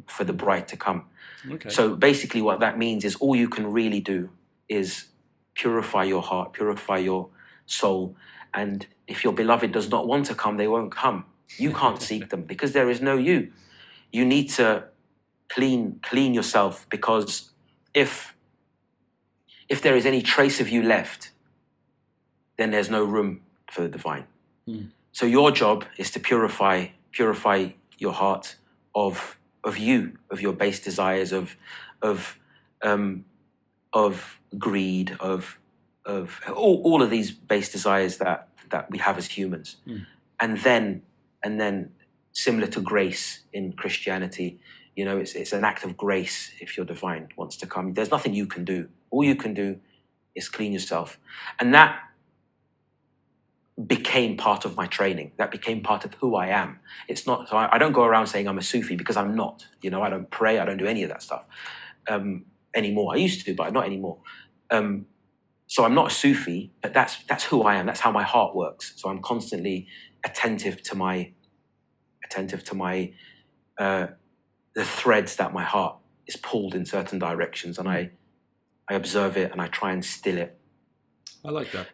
for the bride to come. Okay. So basically what that means is all you can really do is purify your heart, purify your soul. And if your beloved does not want to come, they won't come. You can't seek them because there is no you. You need to clean yourself, because if there is any trace of you left, then there's no room for the divine. So your job is to purify your heart of you, of your base desires, of greed, of all of these base desires that we have as humans. And then similar to grace in Christianity, you know, it's an act of grace if your divine wants to come. There's nothing you can do. All you can do is clean yourself. And that became part of my training. That became part of who I am. It's not, so I don't go around saying I'm a Sufi, because I'm not. You know, I don't pray, I don't do any of that stuff anymore. I used to, but not anymore. So I'm not a Sufi, but that's who I am. That's how my heart works. So I'm constantly attentive to my the threads that my heart is pulled in certain directions, and I observe it and I try and still it. I like that.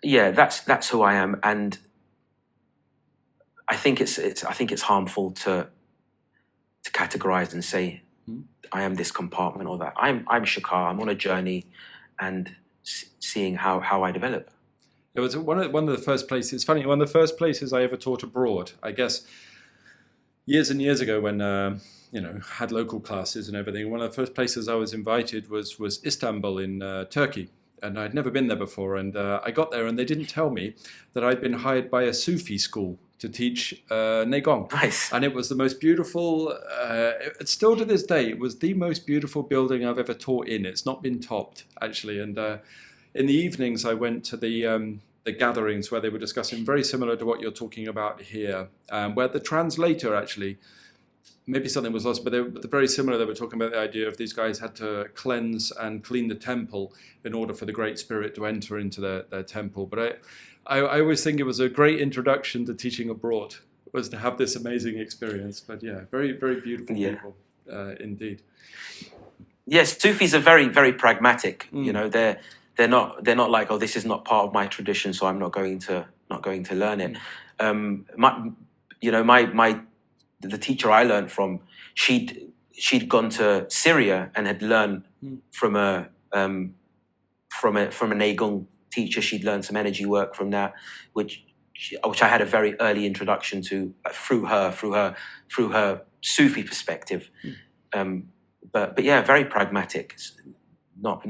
Yeah, that's who I am, and I think it's harmful to categorize and say I am this compartment or that. I'm Shkar. I'm on a journey, and seeing how I develop. It was one of the first places. It's funny. One of the first places I ever taught abroad, I guess, years and years ago, when had local classes and everything. One of the first places I was invited was Istanbul in Turkey, and I'd never been there before. And I got there, and they didn't tell me that I'd been hired by a Sufi school to teach Gong. Nice. And it was the most beautiful. It's still to this day, it was the most beautiful building I've ever taught in. It's not been topped, actually. And in the evenings, I went to the gatherings where they were discussing, very similar to what you're talking about here, where the translator actually, maybe something was lost, but they're very similar. They were talking about the idea of these guys had to cleanse and clean the temple in order for the Great Spirit to enter into their temple. But I always think it was a great introduction to teaching abroad, was to have this amazing experience. But yeah, very, very beautiful people, indeed. Yes, Sufis are very, very pragmatic. You know, they're not like, oh, this is not part of my tradition, so I'm not going to learn it. The teacher I learned from, she'd gone to Syria and had learned from a Gong teacher. She'd learned some energy work from that, which I had a very early introduction to through her Sufi perspective. But yeah, very pragmatic. It's not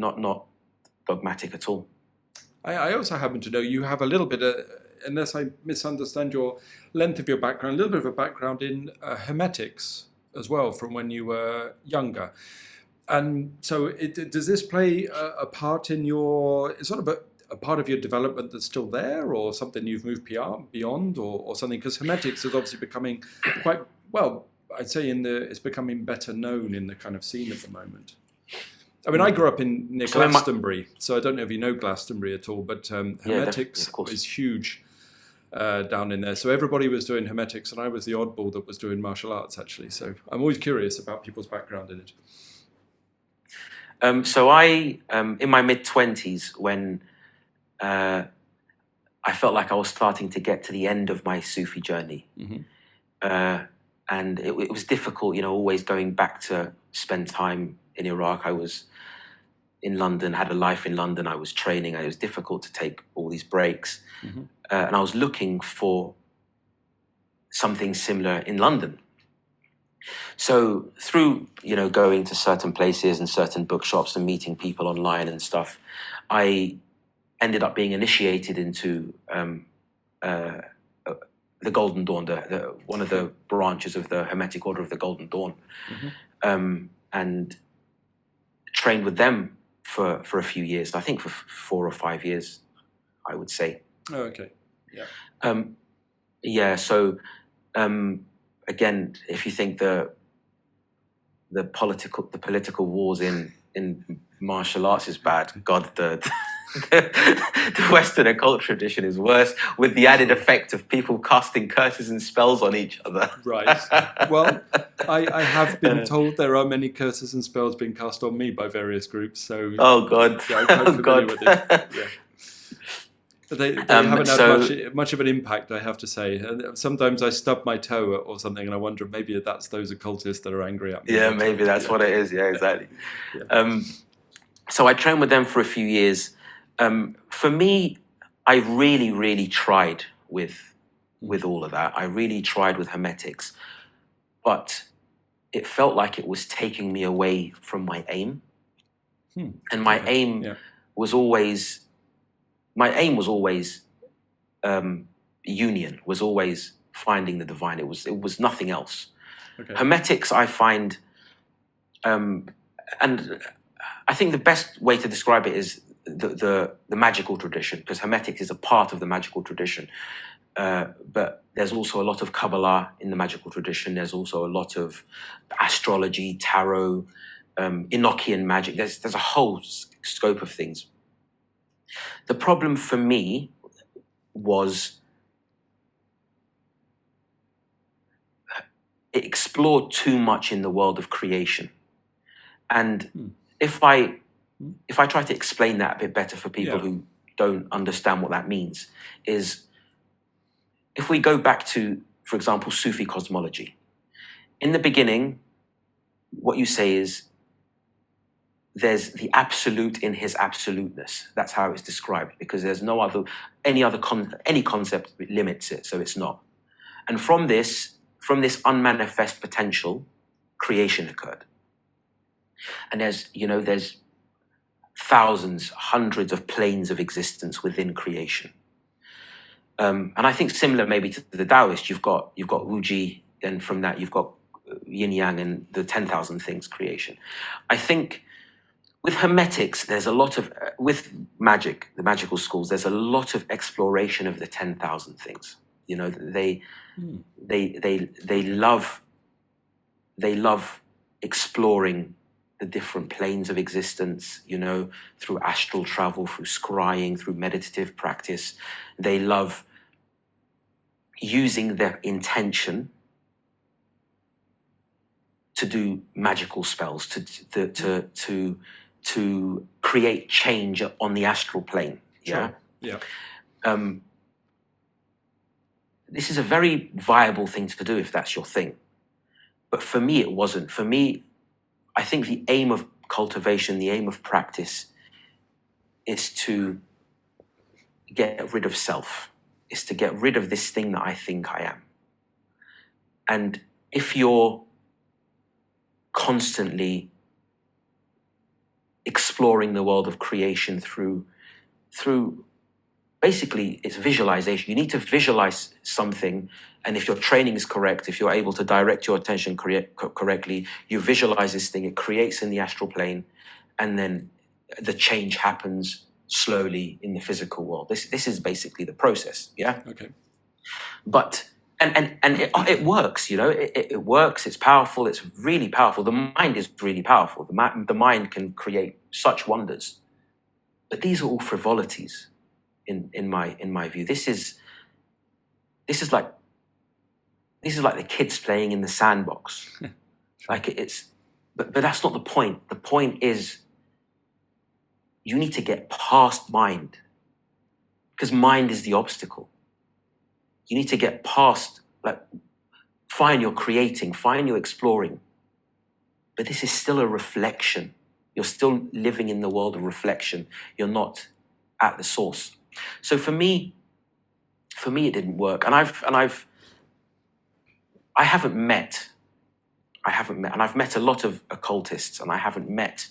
dogmatic at all. I also happen to know you have a little bit of, unless I misunderstand your length of your background, a little bit of a background in Hermetics as well from when you were younger. And so does this play a part in your, sort of a part of your development that's still there, or something you've moved beyond, or something? Because Hermetics is obviously becoming quite, well, I'd say it's becoming better known in the kind of scene at the moment. I mean, I grew up near Glastonbury, so I don't know if you know Glastonbury at all, but Hermetics is huge down in there. So everybody was doing Hermetics, and I was the oddball that was doing martial arts, actually. So I'm always curious about people's background in it. So I, in my mid-20s, when I felt like I was starting to get to the end of my Sufi journey, and it was difficult, always going back to spend time in Iraq. I was in London, had a life in London. I was training. It was difficult to take all these breaks. And I was looking for something similar in London. So through, going to certain places and certain bookshops and meeting people online and stuff, I ended up being initiated into the Golden Dawn, one of the branches of the Hermetic Order of the Golden Dawn, and trained with them for a few years. I think for 4 or 5 years, I would say. Oh, okay. Yeah. So again, if you think the political wars in martial arts is bad, God, the Western occult tradition is worse, with the added effect of people casting curses and spells on each other. Right. Well, I have been told there are many curses and spells being cast on me by various groups. So oh God, yeah, I'm quite familiar with it. Yeah. But they haven't had much of an impact, I have to say. And sometimes I stub my toe or something, and I wonder maybe that's those occultists that are angry at me. Yeah, maybe that's what it is. Yeah, exactly. Yeah. So I trained with them for a few years. For me, I really, really tried with all of that. I really tried with Hermetics, but it felt like it was taking me away from my aim. And my aim was always union, was always finding the divine. It was nothing else. Okay. Hermetics, I find, and I think the best way to describe it is the magical tradition, because Hermetics is a part of the magical tradition. But there's also a lot of Kabbalah in the magical tradition. There's also a lot of astrology, tarot, Enochian magic. There's a whole scope of things. The problem for me was it explored too much in the world of creation. And if I try to explain that a bit better for people who don't understand what that means, is if we go back to, for example, Sufi cosmology. In the beginning, what you say is there's the absolute in his absoluteness. That's how it's described, because there's no other, any concept limits it, so it's not. And from this unmanifest potential, creation occurred. And there's thousands, hundreds of planes of existence within creation. And I think similar maybe to the Taoist, you've got Wuji, then from that you've got Yin Yang and the 10,000 things creation. I think with Hermetics, there's a lot of, with magic, the magical schools, there's a lot of exploration of the 10,000 things. They love exploring the different planes of existence, through astral travel, through scrying, through meditative practice. They love using their intention to do magical spells, to create change on the astral plane. Sure. Yeah. This is a very viable thing to do if that's your thing. But for me, it wasn't. For me, I think the aim of cultivation, the aim of practice is to get rid of self, is to get rid of this thing that I think I am. And if you're constantly exploring the world of creation through basically it's visualization. You need to visualize something, and if your training is correct, if you're able to direct your attention correctly, you visualize this thing, it creates in the astral plane, and then the change happens slowly in the physical world. This is basically the process, yeah? Okay. But and it works, it works, it's powerful, it's really powerful. The mind is really powerful. The mind can create such wonders. But these are all frivolities in my view. This is like the kids playing in the sandbox. But that's not the point. The point is you need to get past mind, because mind is the obstacle. You need to get past, fine, you're creating, fine, you're exploring, but this is still a reflection. You're still living in the world of reflection. You're not at the source. So for me, it didn't work. And I've met a lot of occultists, and I haven't met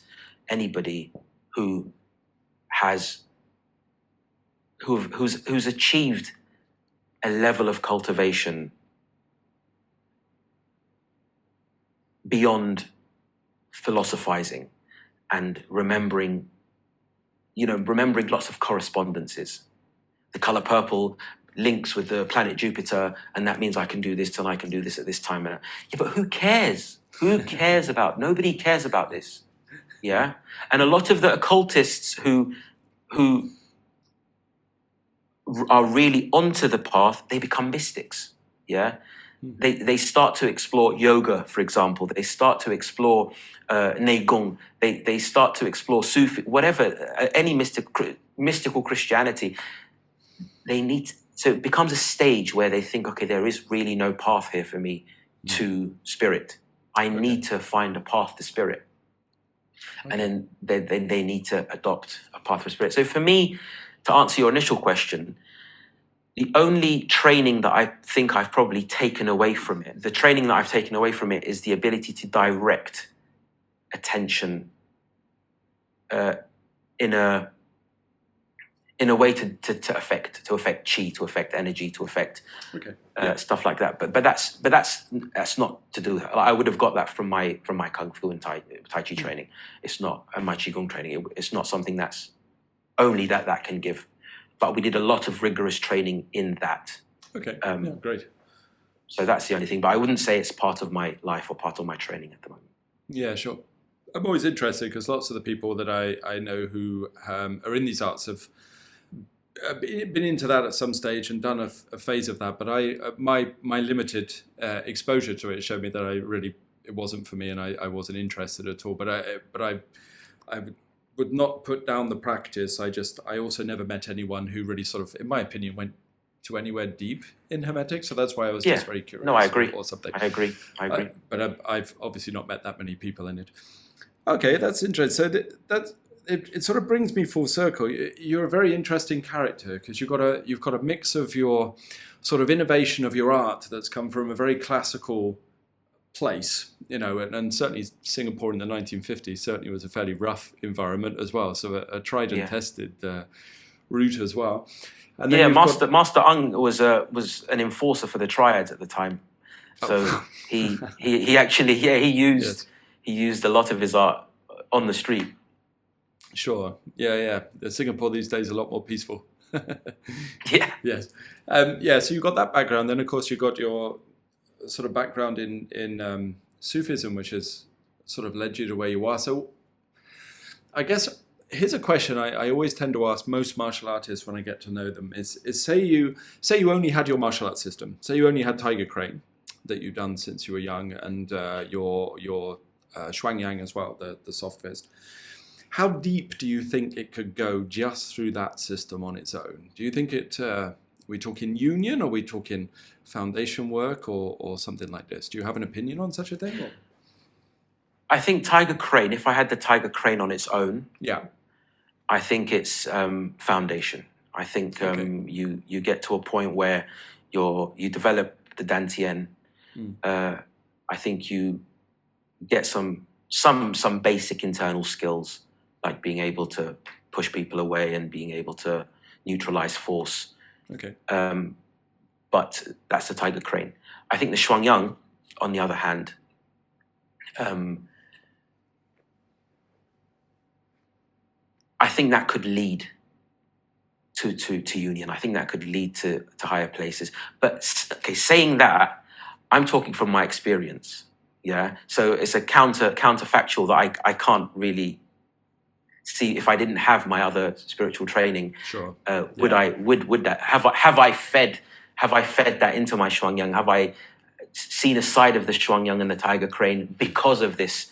anybody who's achieved a level of cultivation beyond philosophizing and remembering lots of correspondences. The color purple links with the planet Jupiter, and that means I can do this and I can do this at this time. Yeah, but who cares? Who cares about? Nobody cares about this. Yeah, and a lot of the occultists who are really onto the path, they become mystics. Yeah, they start to explore yoga, for example. They start to explore Gong. They start to explore Sufi, whatever, any mystical Christianity. So it becomes a stage where they think, okay, there is really no path here for me to spirit. I need to find a path to spirit. Okay. And then they need to adopt a path for spirit. So for me, to answer your initial question, the only training that I think I've probably taken away from it, is the ability to direct attention in a way to affect chi, to affect energy, to affect stuff like that. But that's not to do. I would have got that from my kung fu and tai chi training. It's not, and my qigong training. It's not something that's only that can give. But we did a lot of rigorous training in that. Okay. Great. So that's the only thing. But I wouldn't say it's part of my life or part of my training at the moment. Yeah, sure. I'm always interested because lots of the people that I know who are in these arts have been into that at some stage and done a phase of that. But my limited exposure to it showed me that it wasn't for me, and I wasn't interested at all. But I would not put down the practice. I also never met anyone who really sort of, in my opinion, went to anywhere deep in Hermetics. So that's why I was just very curious. No, I agree. Or something. I agree. But I've obviously not met that many people in it. Okay, that's interesting. So it sort of brings me full circle. You're a very interesting character because you've got a mix of your sort of innovation of your art that's come from a very classical place, and certainly Singapore in the 1950s certainly was a fairly rough environment as well. So a tried and tested route as well. And then Master Ung was an enforcer for the triads at the time. So he actually he used a lot of his art on the street. Sure. Yeah. Singapore these days is a lot more peaceful. Yeah. Yes. So you got that background. Then, of course, you got your sort of background in Sufism, which has sort of led you to where you are. So I guess here's a question I always tend to ask most martial artists when I get to know them is say you only had your martial arts system. Say you only had Tiger Crane that you've done since you were young, and your Shuang Yang as well, the soft fist. How deep do you think it could go just through that system on its own? Do you think we talking union, or we talking foundation work, or something like this? Do you have an opinion on such a thing? Or? I think Tiger Crane, if I had the Tiger Crane on its own, I think it's foundation. I think you get to a point where you develop the Dan Tian. I think you get some basic internal skills, like being able to push people away and being able to neutralize force. Okay. But that's the Tiger Crane. I think the Shuang Yang, on the other hand, I think that could lead to union. I think that could lead to higher places. But saying that, I'm talking from my experience. Yeah. So it's a counterfactual that I can't really see if I didn't have my other spiritual training. Sure. Would that have I fed that into my Shuang Yang? Have I seen a side of the Shuang Yang and the Tiger Crane because of this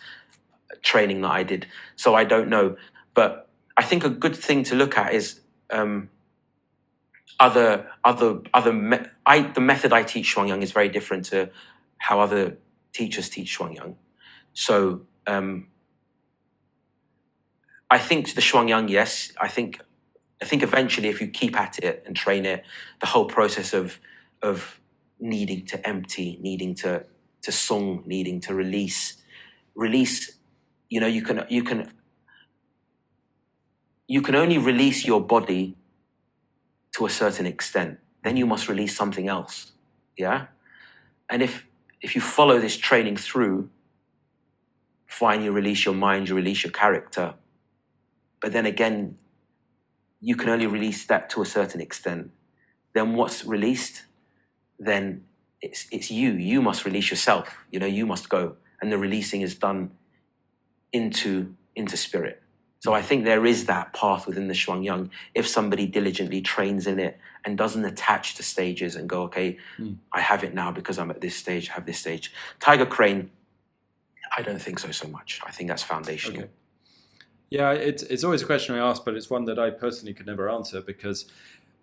training that I did? So I don't know, but I think a good thing to look at is the method I teach Shuang Yang is very different to how other teachers teach Shuang Yang. So I think the Shuang Yang, yes. I think eventually, if you keep at it and train it, the whole process of needing to empty, needing to sung, needing to release. You can only release your body to a certain extent. Then you must release something else. Yeah, and if you follow this training through, fine, you release your mind, you release your character. But then again, you can only release that to a certain extent. Then what's released? Then it's you. You must release yourself. You must go. And the releasing is done into spirit. So I think there is that path within the Shuang Yang. If somebody diligently trains in it and doesn't attach to stages and go, okay, I have it now because I'm at this stage, I have this stage. Tiger Crane, I don't think so much. I think that's foundational. Okay. Yeah, it's always a question I ask, but it's one that I personally could never answer because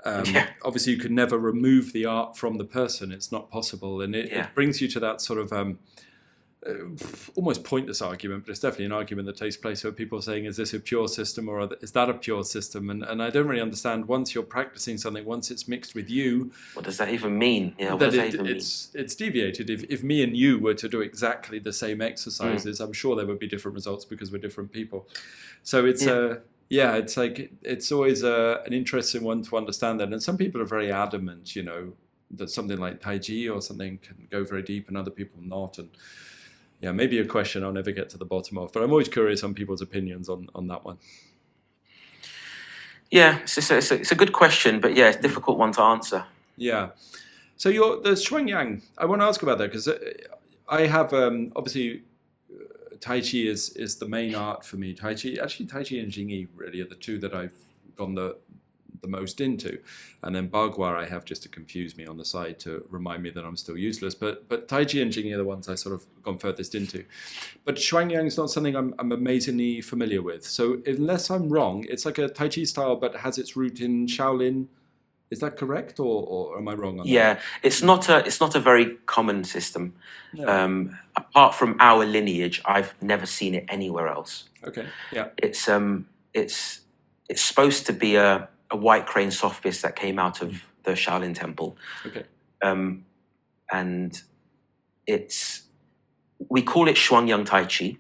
obviously you could never remove the art from the person. It's not possible. And it brings you to that sort of almost pointless argument, but it's definitely an argument that takes place where people are saying, is this a pure system or is that a pure system? And I don't really understand, once you're practicing something, once it's mixed with you, what does that even mean? It's deviated. If me and you were to do exactly the same exercises, I'm sure there would be different results because we're different people. So it's it's like it's always an interesting one to understand that. And some people are very adamant, that something like Taiji or something can go very deep and other people not. And yeah, maybe a question I'll never get to the bottom of, but I'm always curious on people's opinions on that one. Yeah, it's a good question, but it's a difficult one to answer. Yeah. So the Shuang Yang, I want to ask about that because I have obviously Tai Chi is the main art for me. Tai Chi and Jingyi really are the two that I've gone the most into, and then Bagua I have just to confuse me on the side to remind me that I'm still useless. But Tai Chi and Jingyi are the ones I sort of gone furthest into. But Shuang Yang is not something I'm amazingly familiar with. So unless I'm wrong, it's like a Tai Chi style, but has its root in Shaolin. Is that correct, or am I wrong on that? Yeah, it's not a very common system. No. Apart from our lineage, I've never seen it anywhere else. Okay. Yeah. It's supposed to be a white crane soft-biss that came out of the Shaolin temple. Okay. And we call it Shuang Yang Tai Chi,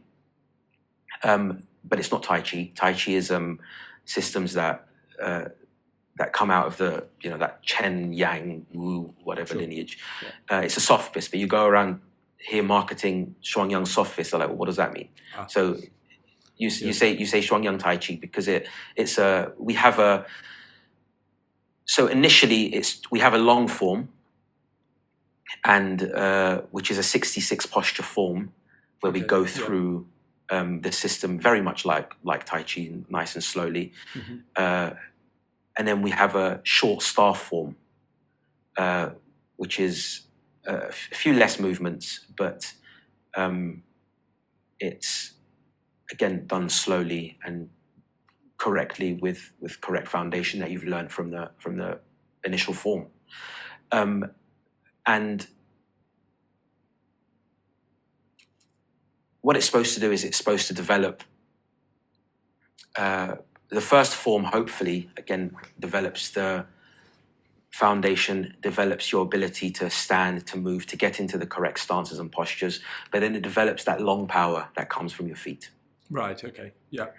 but it's not Tai Chi. Tai Chi is systems that come out of the that Chen Yang Wu whatever lineage. Yeah. It's a soft-biss, but you go around here marketing Shuang Yang soft-biss. They're like, well, what does that mean? So you say Shuang Yang Tai Chi because initially we have a long form, and which is a 66 posture form where we go through the system very much like Tai Chi, nice and slowly. Mm-hmm. And then we have a short staff form, which is a few less movements, but it's again done slowly and correctly with correct foundation that you've learned from the initial form. And what it's supposed to do is it's supposed to develop the first form, hopefully, again, develops the foundation, develops your ability to stand, to move, to get into the correct stances and postures, but then it develops that long power that comes from your feet. Right, okay, yeah.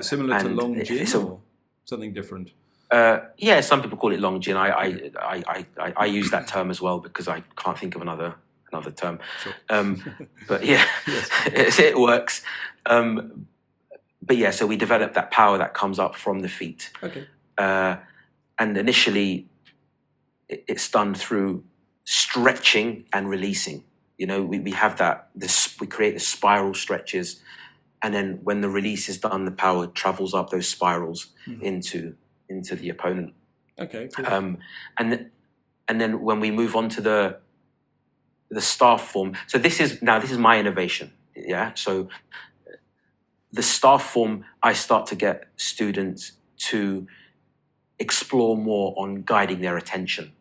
Similar to Long Jin or something different? Yeah, some people call it Long Jin. I use that term as well because I can't think of another term. Sure. But yeah, it works. But yeah, so we develop that power that comes up from the feet. Okay. And initially, it's done through stretching and releasing. We have that. We create the spiral stretches, and then when the release is done, the power travels up those spirals into the opponent. Okay. Cool. And then when we move on to the staff form, so this is my innovation. Yeah. So the staff form, I start to get students to explore more on guiding their attention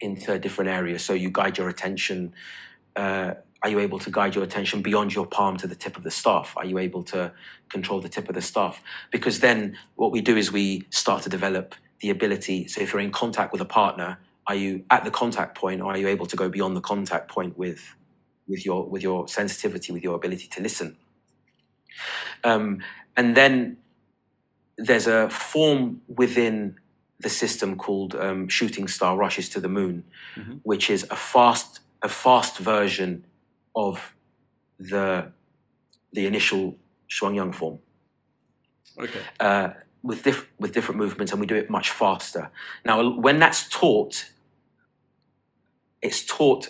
into different areas. So you guide your attention. Are you able to guide your attention beyond your palm to the tip of the staff? Are you able to control the tip of the staff? Because then what we do is we start to develop the ability. So if you're in contact with a partner, are you at the contact point, or are you able to go beyond the contact point with your sensitivity, with your ability to listen? And then there's a form within the system called Shooting Star Rushes to the Moon, which is a fast version of the initial Shuang Yang form. Okay. With different movements, and we do it much faster. Now, when that's taught, it's taught,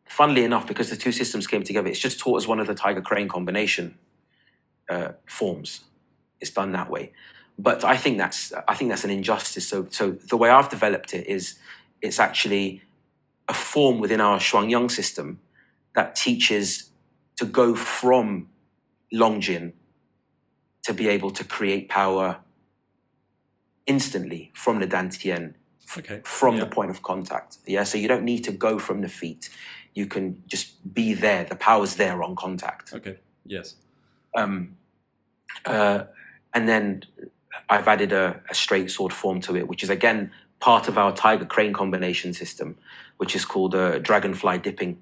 funnily enough, because the two systems came together, it's just taught as one of the Tiger Crane combination forms. It's done that way, but I think that's an injustice. So the way I've developed it is it's actually a form within our Shuang Yang system that teaches to go from Long Jin to be able to create power instantly from the Dan Tian, from the point of contact. Yeah, so you don't need to go from the feet. You can just be there. The power's there on contact. Okay. Yes. And then I've added a straight sword form to it, which is again part of our Tiger Crane combination system, which is called Dragonfly Dipping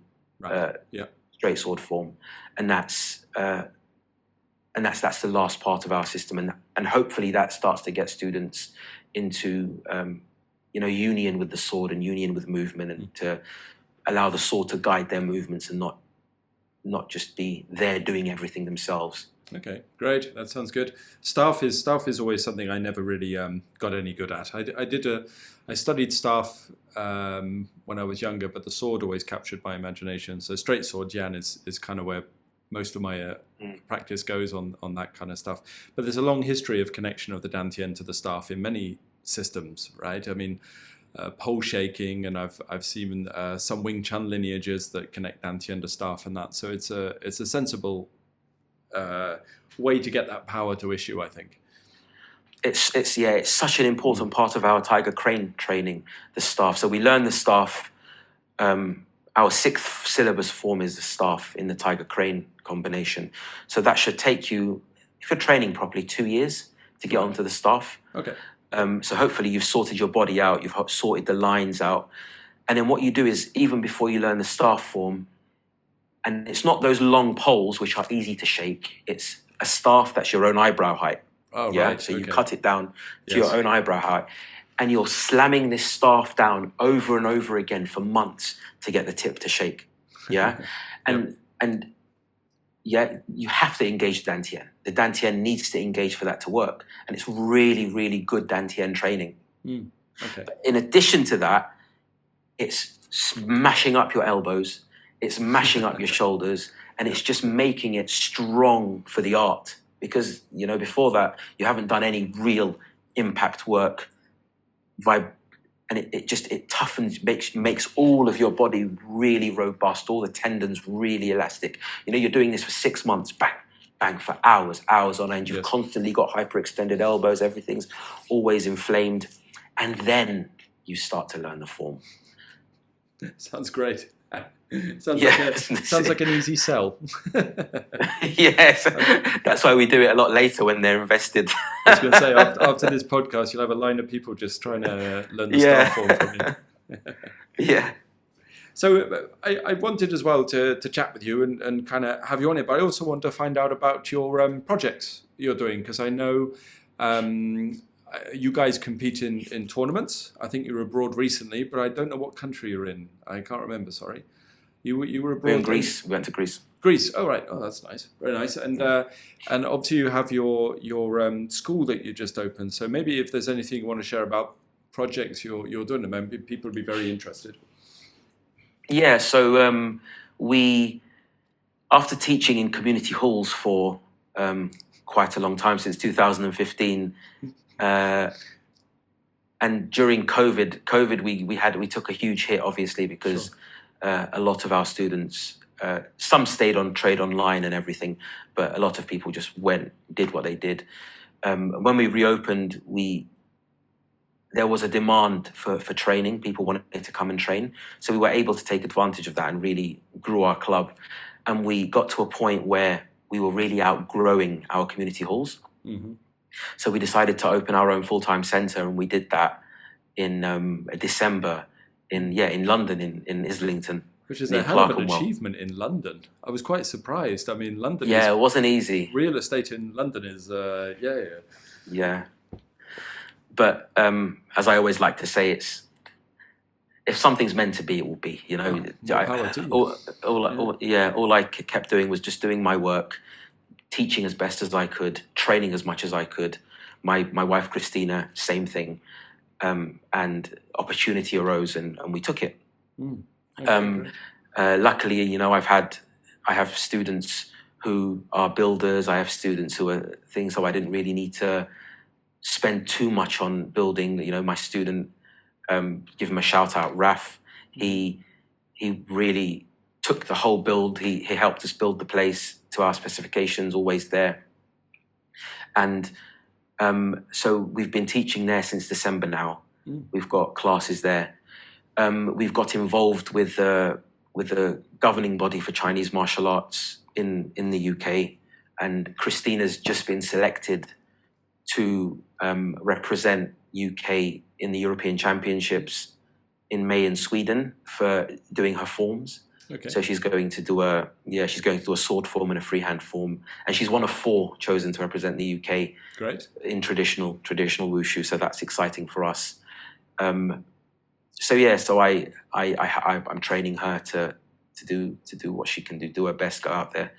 straight sword form, and that's the last part of our system, and hopefully that starts to get students into union with the sword and union with movement, and to allow the sword to guide their movements and not just be there doing everything themselves. Okay, great. That sounds good. Staff is always something I never really got any good at. I studied staff when I was younger, but the sword always captured my imagination. So straight sword Yan is kind of where most of my practice goes on that kind of stuff. But there's a long history of connection of the Dan Tian to the staff in many systems, right? I mean, pole shaking, and I've seen some Wing Chun lineages that connect Dan Tian to staff and that. So it's a sensible way to get that power to issue, I think. It's such an important part of our Tiger Crane training, the staff. So we learn the staff. Our 6th syllabus form is the staff in the Tiger Crane combination. So that should take you, if you're training properly, 2 years to get onto the staff. Okay. So hopefully you've sorted your body out, you've sorted the lines out. And then what you do is, even before you learn the staff form, and it's not those long poles which are easy to shake, it's a staff that's your own eyebrow height. Oh, yeah, right. so you cut it down to your own eyebrow height, and you're slamming this staff down over and over again for months to get the tip to shake. Yeah, and you have to engage the Dan Tian. The Dan Tian needs to engage for that to work, and it's really, really good Dan Tian training. Okay. But in addition to that, it's smashing up your elbows, it's mashing up your shoulders, and it's just making it strong for the art. Because, before that, you haven't done any real impact work, and it toughens, makes all of your body really robust, all the tendons really elastic. You're doing this for 6 months, bang, bang, for hours on end. You've constantly got hyperextended elbows, everything's always inflamed. And then you start to learn the form. Sounds great. Sounds like an easy sell. Yes, that's why we do it a lot later when they're invested. I was going to say, after this podcast, you'll have a line of people just trying to learn the staff form from you. Yeah. So I wanted as well to chat with you and kind of have you on it, but I also want to find out about your projects you're doing, because I know you guys compete in tournaments. I think you were abroad recently, but I don't know what country you're in. I can't remember, sorry. You were abroad. We're in Greece. We went to Greece. Greece. Oh, right. Oh, that's nice. Very nice. And obviously you have your school that you just opened. So maybe if there's anything you want to share about projects you're doing at the moment, people would be very interested. Yeah. So we, after teaching in community halls for quite a long time, since 2015, and during COVID, we took a huge hit, obviously, because a lot of our students, some stayed on trade online and everything, but a lot of people just did what they did. When we reopened, there was a demand for training. People wanted to come and train. So we were able to take advantage of that and really grew our club. And we got to a point where we were really outgrowing our community halls. Mm-hmm. So we decided to open our own full-time centre, and we did that in December in London, in Islington. Which is a hell of an achievement in London. I was quite surprised. I mean, London it wasn't easy. Real estate in London is, Yeah. But as I always like to say, if something's meant to be, it will be. Power to you. All I kept doing was just doing my work, teaching as best as I could, training as much as I could. My wife, Christina, same thing. And opportunity arose, and we took it. Luckily, I have students who are builders. I have students who are things, so I didn't really need to spend too much on building. My student, give him a shout out, Raf. He really took the whole build. He helped us build the place to our specifications, always there. And so we've been teaching there since December now. We've got classes there. We've got involved with the governing body for Chinese martial arts in the UK, and Christina's just been selected to represent UK in the European Championships in May in Sweden for doing her forms. Okay. So she's going to do a sword form and a freehand form, and she's one of 4 chosen to represent the UK. Great. In traditional wushu. So that's exciting for us. I'm training her to do what she can do her best, go out there.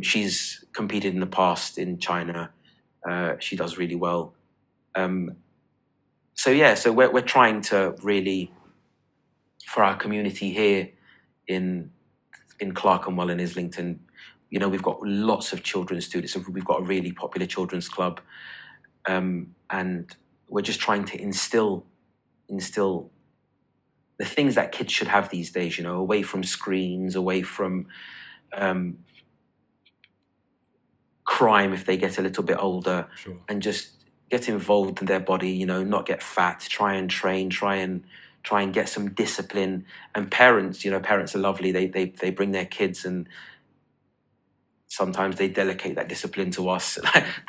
She's competed in the past in China. She does really well. So we're trying to really, for our community here in Clerkenwell and Islington, You know, we've got lots of children's students. We've got a really popular children's club, and we're just trying to instill the things that kids should have these days. You know, away from screens, away from crime if they get a little bit older, Sure. and just get involved in their body. You know, not get fat. Try and train. Try and get some discipline. And parents, you know, parents are lovely. They bring their kids, and sometimes they delegate that discipline to us.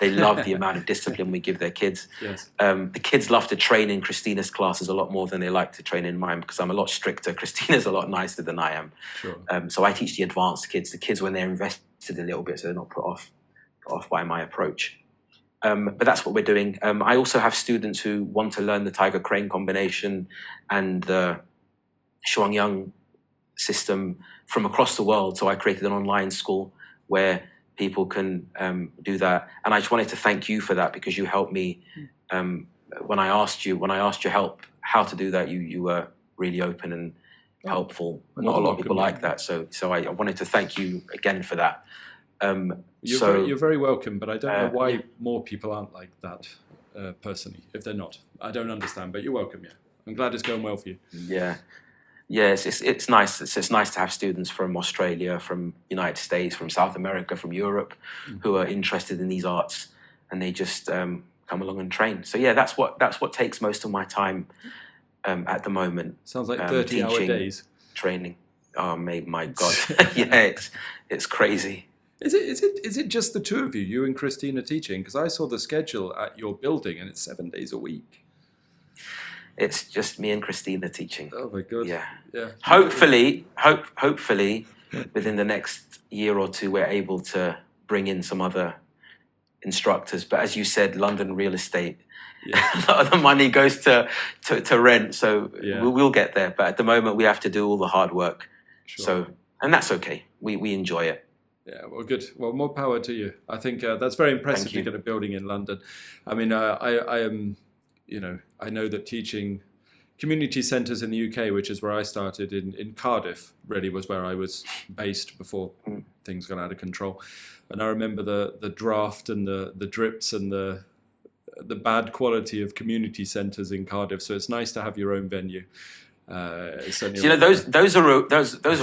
They love the amount of discipline we give their kids. Yes. The kids love to train in Christina's classes a lot more than they like to train in mine, because I'm a lot stricter. Christina's a lot nicer than I am. Sure. So I teach the advanced kids, the kids when they're invested a little bit, so they're not put off by my approach. But that's what we're doing. I also have students who want to learn the tiger crane combination and the Shuang Yang system from across the world. So I created an online school where people can do that. And I just wanted to thank you for that, because you helped me when I asked your help how to do that. You were really open and helpful. Not a lot of people like that. So I wanted to thank you again for that. You're very welcome, but I don't know why more people aren't like that, personally, if they're not. I don't understand, but you're welcome, yeah. I'm glad it's going well for you. Yeah. Yeah, it's nice. It's nice to have students from Australia, from United States, from South America, from Europe, who are interested in these arts, and they just come along and train. So yeah, that's what takes most of my time at the moment. Sounds like 30-hour days. Training. Oh, my God. Yeah, it's crazy. Is it just the two of you and Christina teaching? Because I saw the schedule at your building, and it's 7 days a week. It's just me and Christina teaching. Oh my God. Yeah. Yeah. Hopefully, within the next year or two, we're able to bring in some other instructors. But as you said, London real estate, a lot of the money goes to rent. So we'll get there. But at the moment, we have to do all the hard work. Sure. So, and that's okay. We enjoy it. Yeah, well, good. Well, more power to you. I think that's very impressive to get a building in London. I mean, I am, I know that teaching community centres in the UK, which is where I started in Cardiff, really was where I was based before things got out of control. And I remember the draft and the drips and the bad quality of community centres in Cardiff. So it's nice to have your own venue. So, those are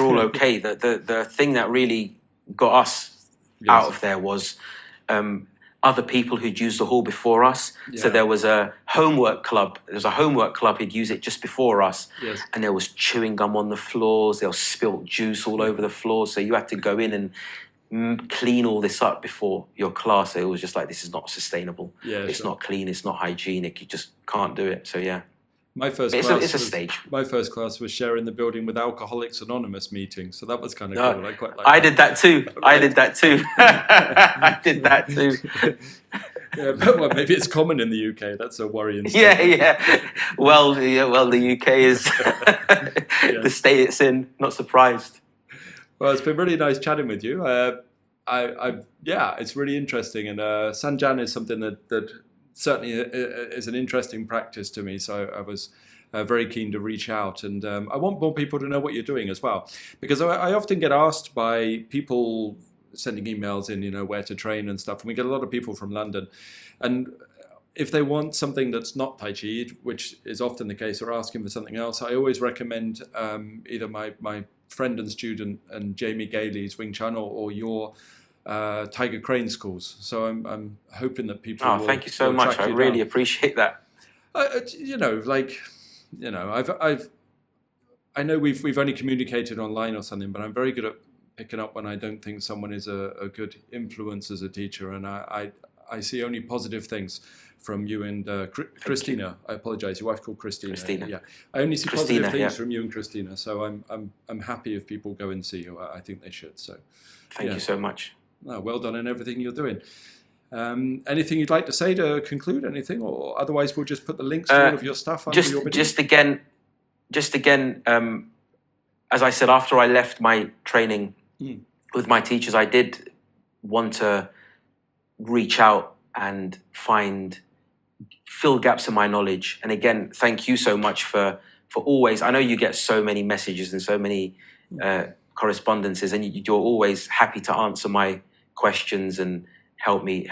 all okay. The thing that really got us out of there was other people who'd used the hall before us. So there was a homework club. Who'd use it just before us. Yes. And there was chewing gum on the floors. There was spilt juice all over the floor. So you had to go in and clean all this up before your class. It was just like, this is not sustainable. Yeah, it's not clean. It's not hygienic. You just can't do it. So yeah. My first class was sharing the building with Alcoholics Anonymous meetings, so that was kind of cool. I quite like. I did that too. I did that too. Yeah, but well, maybe it's common in the UK. That's a worrying. Yeah. Well, the UK is the state it's in. Not surprised. Well, it's been really nice chatting with you. It's really interesting, and San Zhan is something that certainly is an interesting practice to me. So I was very keen to reach out, and I want more people to know what you're doing as well, because I often get asked by people sending emails in, where to train and stuff, and we get a lot of people from London, and if they want something that's not Tai Chi, which is often the case, or asking for something else, I always recommend either my friend and student and Jamie Gailey's Wing Chun or your Tiger Crane schools. So I'm hoping that people. Oh, thank you so much. I really appreciate that. I know we've only communicated online or something, but I'm very good at picking up when I don't think someone is a good influence as a teacher, and I see only positive things from you and Christina. I apologize. Your wife called Christina. Yeah, I only see positive things from you and Christina. So I'm happy if people go and see you. I think they should. So thank you so much. No, well done in everything you're doing. Anything you'd like to say to conclude? Anything, or otherwise we'll just put the links to all of your stuff under your video. Just again, as I said, after I left my training with my teachers, I did want to reach out and fill gaps in my knowledge. And again, thank you so much for always. I know you get so many messages and so many correspondences, and you're always happy to answer my questions and help me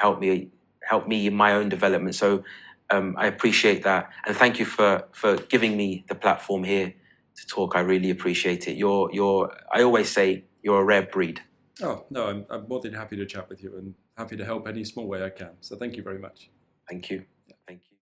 in my own development. So I appreciate that, and thank you for giving me the platform here to talk. I really appreciate it. I always say you're a rare breed. Oh, no, I'm more than happy to chat with you and happy to help any small way I can. So thank you very much. Thank you. Thank you.